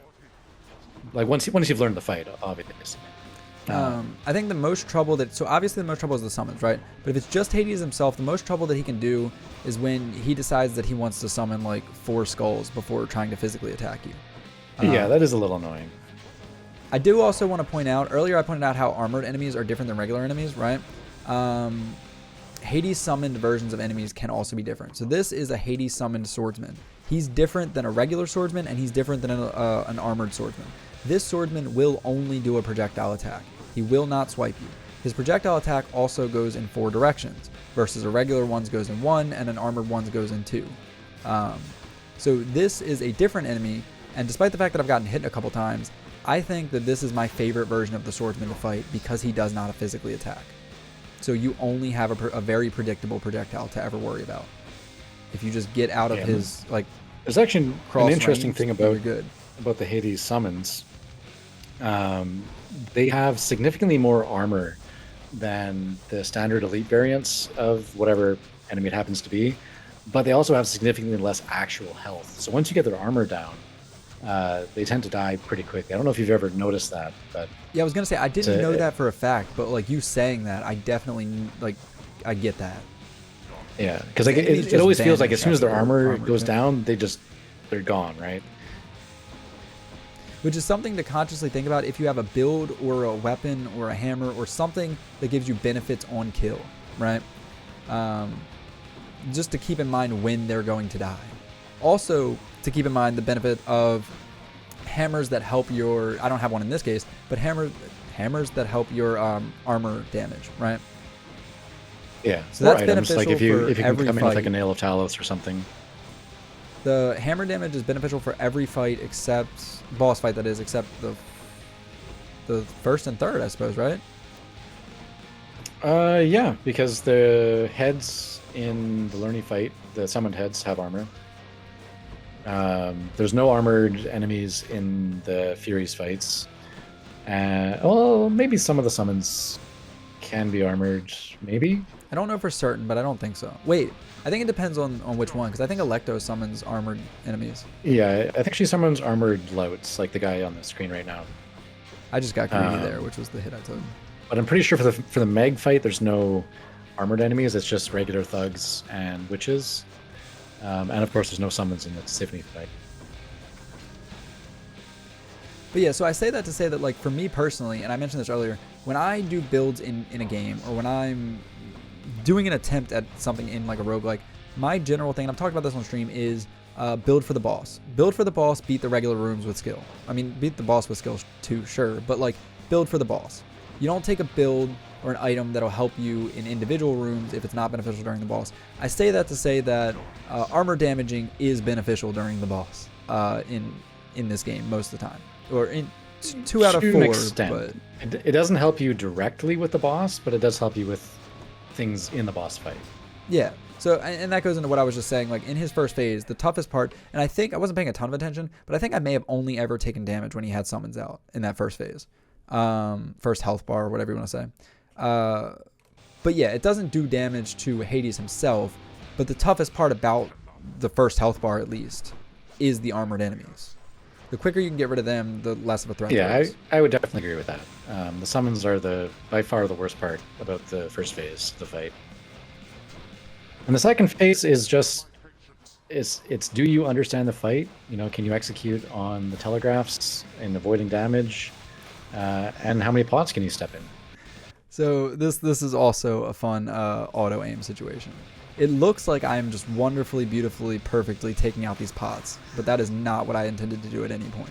Like, once you've learned the fight, obviously. I think the most trouble obviously the most trouble is the summons, right? But if it's just Hades himself, the most trouble that he can do is when he decides that he wants to summon like 4 skulls before trying to physically attack you. Yeah, that is a little annoying. I do also want to point out, earlier I pointed out how armored enemies are different than regular enemies, right? Hades summoned versions of enemies can also be different. So this is a Hades summoned swordsman. He's different than a regular swordsman, and he's different than an armored swordsman. This swordsman will only do a projectile attack. He will not swipe you. His projectile attack also goes in 4 directions, versus a regular one's goes in 1 and an armored one's goes in 2. So this is a different enemy, and despite the fact that I've gotten hit a couple times, I think that this is my favorite version of the swordsman to fight because he does not physically attack. So you only have a very predictable projectile to ever worry about. If you just get out of his there's actually an interesting thing about the Hades summons. They have significantly more armor than the standard elite variants of whatever enemy it happens to be, but they also have significantly less actual health. So once you get their armor down, they tend to die pretty quickly. I don't know if you've ever noticed that, but yeah, I was gonna say I didn't know that for a fact, but like you saying that, I definitely I get that. Yeah, because like it always feels like as soon as their armor goes down, they're gone, right? Which is something to consciously think about if you have a build or a weapon or a hammer or something that gives you benefits on kill, right? Just to keep in mind when they're going to die. Also, to keep in mind the benefit of hammers that help your, I don't have one in this case, but hammers that help your armor damage, right? Yeah, so that's items, beneficial like if you for can every come in fight. with like a Nail of Talos or something. The hammer damage is beneficial for every fight except boss fight, that is, except the first and third, I suppose, right? Yeah, because the heads in the Lerny fight, the summoned heads have armor. There's no armored enemies in the Furies fights. Well, maybe some of the summons can be armored, maybe. I don't know for certain, but I don't think so. Wait, I think it depends on which one, because I think Electo summons armored enemies. Yeah, I think she summons armored louts, like the guy on the screen right now. I just got greedy there, which was the hit I took. But I'm pretty sure for the Meg fight, there's no armored enemies. It's just regular thugs and witches. And of course, there's no summons in the Symphony fight. But yeah, so I say that to say that, like, for me personally, and I mentioned this earlier, when I do builds in a game, or when I'm doing an attempt at something in like a roguelike, my general thing, and I've talked about this on stream, is build for the boss. Build for the boss, beat the regular rooms with skill. I mean, beat the boss with skill too, sure, but like, build for the boss. You don't take a build or an item that'll help you in individual rooms if it's not beneficial during the boss. I say that to say that armor damaging is beneficial during the boss in this game most of the time. Or in 2 out of 4, but it doesn't help you directly with the boss, but it does help you with things in the boss fight. Yeah. So, and that goes into what I was just saying, like in his first phase, the toughest part, and I think I wasn't paying a ton of attention, but I think I may have only ever taken damage when he had summons out in that first phase. First health bar, or whatever you want to say. But yeah, it doesn't do damage to Hades himself, but the toughest part about the first health bar, at least, is the armored enemies. The quicker you can get rid of them, the less of a threat. Yeah, I would definitely agree with that. The summons are by far the worst part about the first phase of the fight. And the second phase is just, it's do you understand the fight? You know, can you execute on the telegraphs and avoiding damage? And how many pots can you step in? So this is also a fun auto aim situation. It looks like I'm just wonderfully, beautifully, perfectly taking out these pots, but that is not what I intended to do at any point.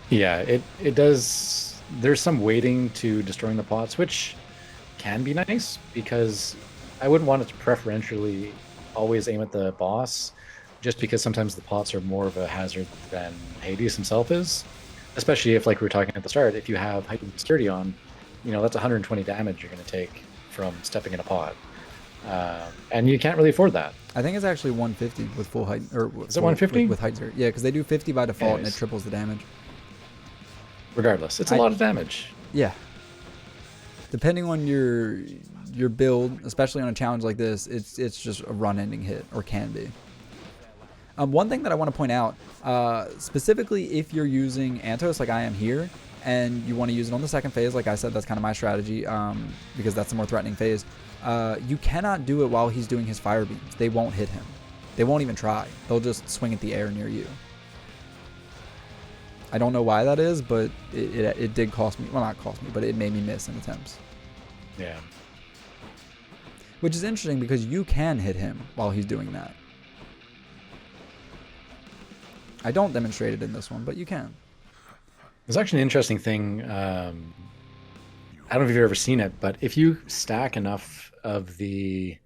Yeah, it does. There's some weighting to destroying the pots, which can be nice, because I wouldn't want it to preferentially always aim at the boss, just because sometimes the pots are more of a hazard than Hades himself is. Especially if, like we were talking at the start, if you have heightened sturdy on, you know, that's 120 damage you're going to take from stepping in a pot. And you can't really afford that. I think it's actually 150 with full height. Or is it 150? With height zero. Yeah, because they do 50 by default, and it triples the damage. Regardless, it's a lot of damage. Yeah. Depending on your build, especially on a challenge like this, it's just a run-ending hit, or can be. One thing that I want to point out, specifically if you're using Antos like I am here, and you want to use it on the second phase, like I said, that's kind of my strategy, because that's the more threatening phase. You cannot do it while he's doing his fire beams. They won't hit him. They won't even try. They'll just swing at the air near you. I don't know why that is, but it did cost me, well, not cost me, but it made me miss in attempts. Yeah. Which is interesting, because you can hit him while he's doing that. I don't demonstrate it in this one, but you can. There's actually an interesting thing. I don't know if you've ever seen it, but if you stack enough of the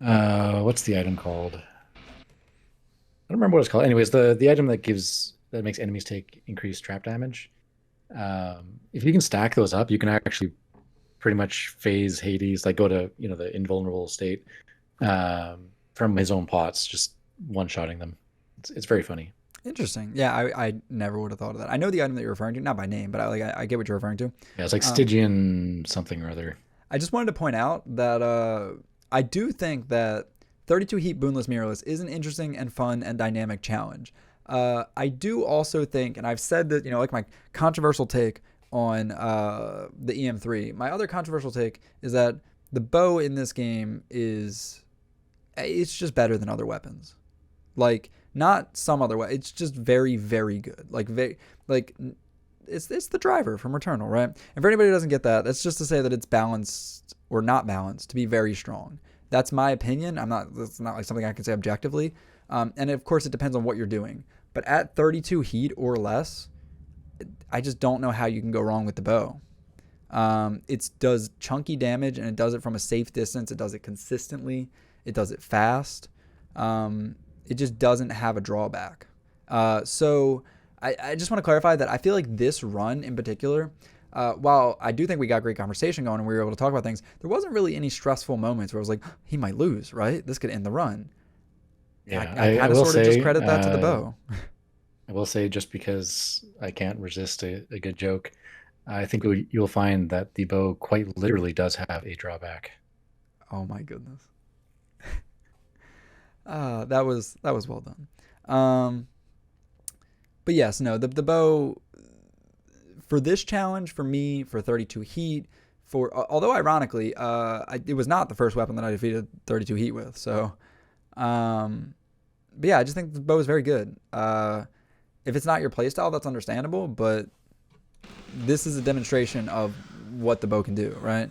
what's the item called? I don't remember what it's called. Anyways, the item that makes enemies take increased trap damage. If you can stack those up, you can actually pretty much phase Hades, like go to, you know, the invulnerable state from his own pots, just one-shotting them. It's very funny. Interesting. Yeah, I never would have thought of that. I know the item that you're referring to, not by name, but I get what you're referring to. Yeah, it's like Stygian something or other. I just wanted to point out that I do think that 32 Heat Boonless Mirrorless is an interesting and fun and dynamic challenge. I do also think, and I've said that, you know, like my controversial take on the EM3, my other controversial take is that the bow in this game it's just better than other weapons. Like, not some other way. It's just very, very good. It's the driver from Returnal, right? And for anybody who doesn't get that, that's just to say that it's balanced or not balanced to be very strong. That's my opinion. That's not like something I can say objectively. And of course, it depends on what you're doing. But at 32 heat or less, I just don't know how you can go wrong with the bow. It does chunky damage, and it does it from a safe distance. It does it consistently. It does it fast. It just doesn't have a drawback. So I just want to clarify that I feel like this run in particular, while I do think we got great conversation going and we were able to talk about things, there wasn't really any stressful moments where I was like, he might lose, right? This could end the run. Yeah, I kind of sort of just credit that to the bow. I will say, just because I can't resist a good joke, I think you'll find that the bow quite literally does have a drawback. Oh my goodness. That was well done. But yes, no, the bow for this challenge for me for 32 heat although ironically, it was not the first weapon that I defeated 32 heat with. So, but yeah, I just think the bow is very good. If it's not your playstyle, that's understandable, but this is a demonstration of what the bow can do, right?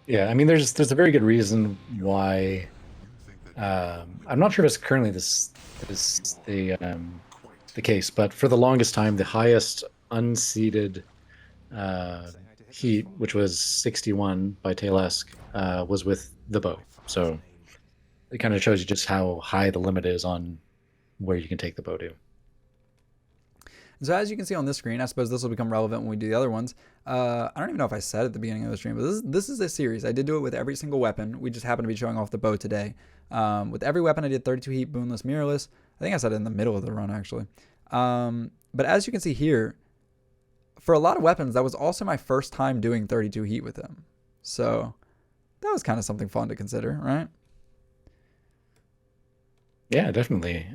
Yeah, I mean, there's a very good reason why. I'm not sure if it's currently this the case, but for the longest time, the highest unseeded heat, which was 61 by Tailesque, was with the bow. So it kind of shows you just how high the limit is on where you can take the bow to. So as you can see on this screen, I suppose this will become relevant when we do the other ones. I don't even know if I said at the beginning of the stream, but this is a series. I did do it with every single weapon. We just happen to be showing off the bow today. With every weapon, I did 32 heat, boonless, mirrorless. I think I said it in the middle of the run, actually. But as you can see here, for a lot of weapons, that was also my first time doing 32 heat with them. So that was kind of something fun to consider, right? Yeah, definitely.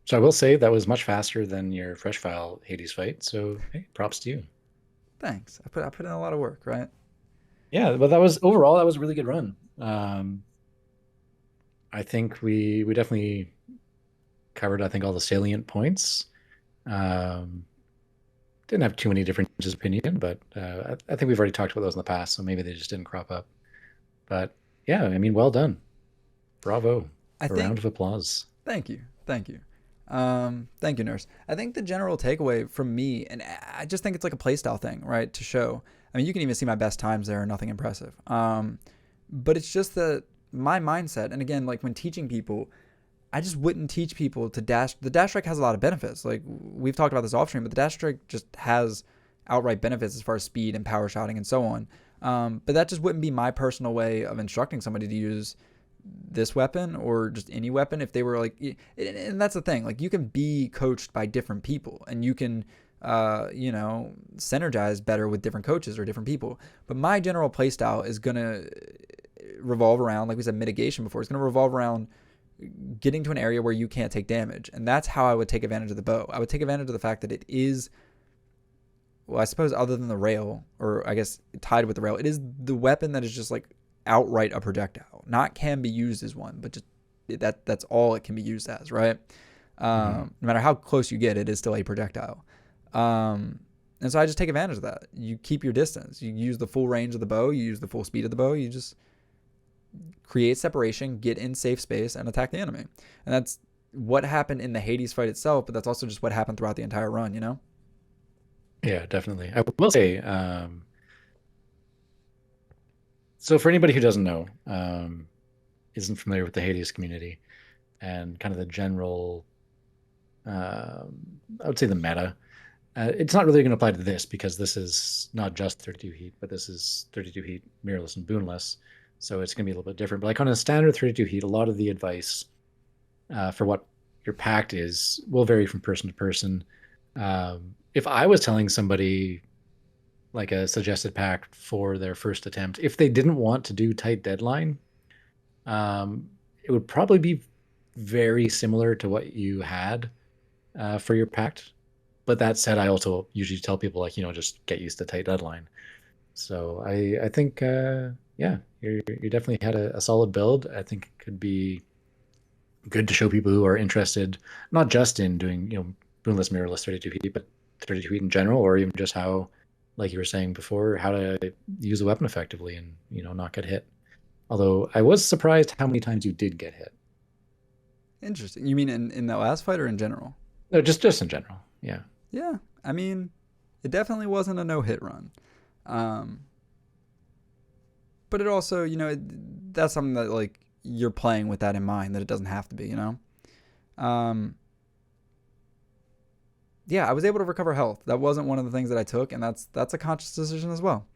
So I will say that was much faster than your fresh file Hades fight. So hey, props to you. Thanks. I put in a lot of work, right? Yeah, but that was overall that was a really good run. I think we definitely covered all the salient points. Didn't have too many differences of opinion, but I think we've already talked about those in the past, so maybe they just didn't crop up. But yeah, I mean, well done. Bravo. Round of applause. Thank you. Thank you, Nurse. I think the general takeaway from me, and I just think it's like a playstyle thing, right? To show. I mean, you can even see my best times there are nothing impressive. But it's just that my mindset, and again, like when teaching people, I just wouldn't teach people to dash. The dash strike has a lot of benefits. Like we've talked about this off stream, but the dash strike just has outright benefits as far as speed and power shotting and so on. But that just wouldn't be my personal way of instructing somebody to use this weapon or just any weapon if they were like, and that's the thing, like you can be coached by different people and you can synergize better with different coaches or different people. But my general play style is gonna revolve around, like we said, mitigation before. It's gonna revolve around getting to an area where you can't take damage, and that's how I would take advantage of the bow. I would take advantage of the fact that it is, well, I suppose other than the rail, or I guess tied with the rail, it is the weapon that is just like outright a projectile. Not can be used as one, but just that's all it can be used as, right? No matter how close you get, it is still a projectile. And so I just take advantage of that. You keep your distance. You use the full range of the bow. You use the full speed of the bow. You just create separation, get in safe space, and attack the enemy. And that's what happened in the Hades fight itself, but that's also just what happened throughout the entire run, you know? Yeah, definitely. I will say, so for anybody who doesn't know, isn't familiar with the Hades community and kind of the general, I would say the meta, it's not really going to apply to this because this is not just 32 heat, but this is 32 heat, mirrorless, and boonless. So it's going to be a little bit different. But like on a standard 32 heat, a lot of the advice for what your pact is will vary from person to person. If I was telling somebody like a suggested pact for their first attempt, if they didn't want to do tight deadline, it would probably be very similar to what you had for your pact. But that said, I also usually tell people like, just get used to tight deadline. So I think, yeah, you definitely had a solid build. I think it could be good to show people who are interested, not just in doing, boonless, mirrorless 32 heat, but 32 heat in general, or even just how, like you were saying before, how to use a weapon effectively and, not get hit. Although I was surprised how many times you did get hit. Interesting. You mean in that last fight or in general? No, just in general. Yeah. Yeah. I mean, it definitely wasn't a no-hit run. But it also, that's something that like you're playing with that in mind, that it doesn't have to be, yeah, I was able to recover health. That wasn't one of the things that I took, and that's a conscious decision as well.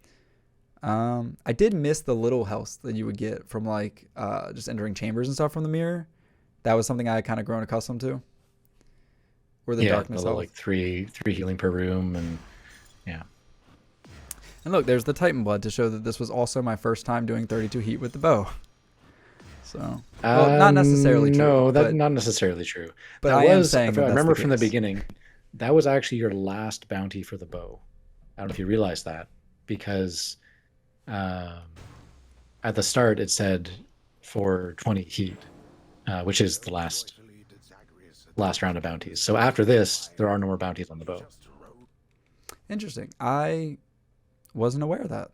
I did miss the little health that you would get from like just entering chambers and stuff from the mirror. That was something I had kind of grown accustomed to. Or the darkness health. Like three healing per room, and yeah. And look, there's the Titan blood to show that this was also my first time doing 32 heat with the bow. So, well, not necessarily true. No, that's but, not necessarily true. but That I am was, saying I that that's remember the from the case. beginning, that was actually your last bounty for the bow. I don't know if you realize that, because at the start it said for 20 heat, which is the last round of bounties. So after this, there are no more bounties on the bow. Interesting. I wasn't aware of that.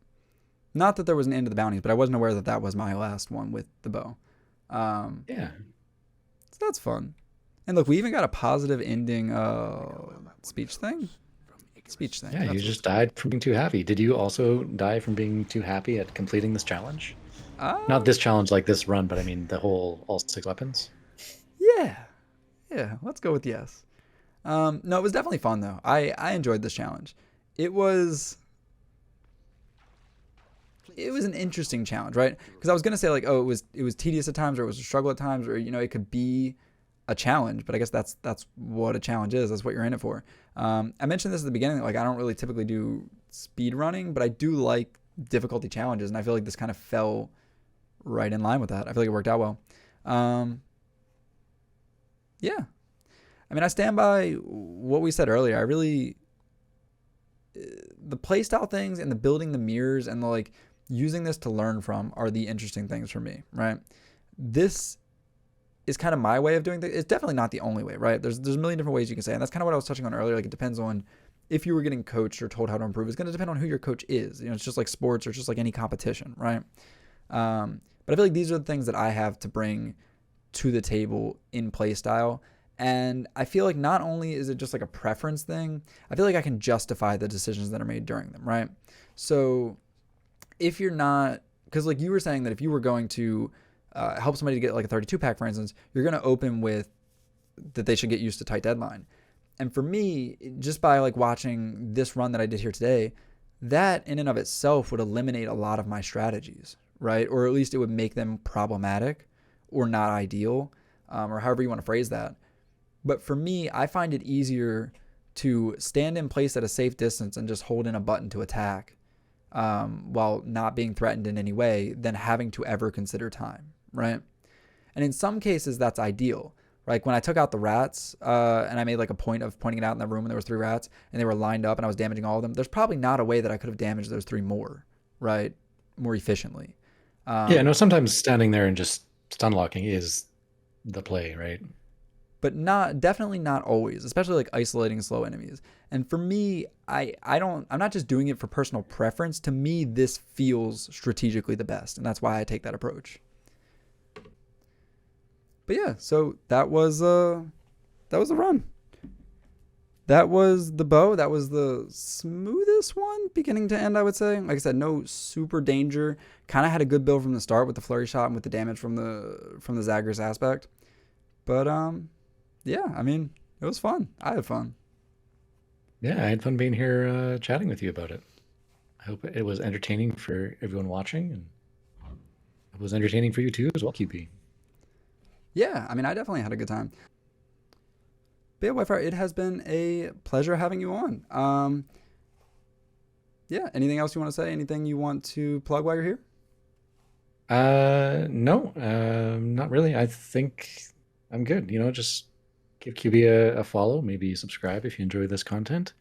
Not that there was an end to the bounties, but I wasn't aware that that was my last one with the bow. Yeah. So that's fun. And look, we even got a positive ending speech thing. Speech thing. Yeah, That's you just died from being too happy. Did you also die from being too happy at completing this challenge? Not this challenge like this run, but I mean the whole all 6 weapons. Yeah. Yeah, let's go with yes. No, it was definitely fun though. I enjoyed this challenge. It was an interesting challenge, right? Because I was gonna say like, oh, it was tedious at times, or it was a struggle at times, or it could be a challenge. But I guess that's what a challenge is. That's what you're in it for. I mentioned this at the beginning. Like, I don't really typically do speed running, but I do like difficulty challenges, and I feel like this kind of fell right in line with that. I feel like it worked out well. Yeah. I mean, I stand by what we said earlier. I really, the playstyle things and the building the mirrors and the like using this to learn from are the interesting things for me, right? This is kind of my way of doing things. It's definitely not the only way, right? There's a million different ways you can say, and that's kind of what I was touching on earlier. Like, it depends on if you were getting coached or told how to improve. It's going to depend on who your coach is. It's just like sports, or it's just like any competition, right? But I feel like these are the things that I have to bring to the table in playstyle. And I feel like not only is it just like a preference thing, I feel like I can justify the decisions that are made during them, right? So if you're not, because like you were saying that if you were going to help somebody to get like a 32 pack, for instance, you're going to open with that they should get used to tight deadline. And for me, just by like watching this run that I did here today, that in and of itself would eliminate a lot of my strategies, right? Or at least it would make them problematic or not ideal, or however you want to phrase that. But for me, I find it easier to stand in place at a safe distance and just hold in a button to attack while not being threatened in any way than having to ever consider time, right? And in some cases, that's ideal. Like when I took out the rats and I made like a point of pointing it out in the room and there was 3 rats and they were lined up and I was damaging all of them, there's probably not a way that I could have damaged those 3 more, right? More efficiently. Yeah, no, sometimes standing there and just stun locking is the play, right? But definitely not always, especially like isolating slow enemies. And for me, I'm not just doing it for personal preference. To me, this feels strategically the best, and that's why I take that approach. But yeah, so that was the run. That was the bow. That was the smoothest one, beginning to end, I would say. Like I said, no super danger. Kind of had a good build from the start with the flurry shot and with the damage from the Zagreus aspect. But yeah, I mean, it was fun. I had fun. Yeah, I had fun being here chatting with you about it. I hope it was entertaining for everyone watching, and it was entertaining for you too as well, QP. Yeah, I mean, I definitely had a good time. But yeah, Wi-Fi, it has been a pleasure having you on. Yeah, anything else you want to say? Anything you want to plug while you're here? No, not really. I think I'm good. Just give QB a follow, maybe subscribe if you enjoy this content.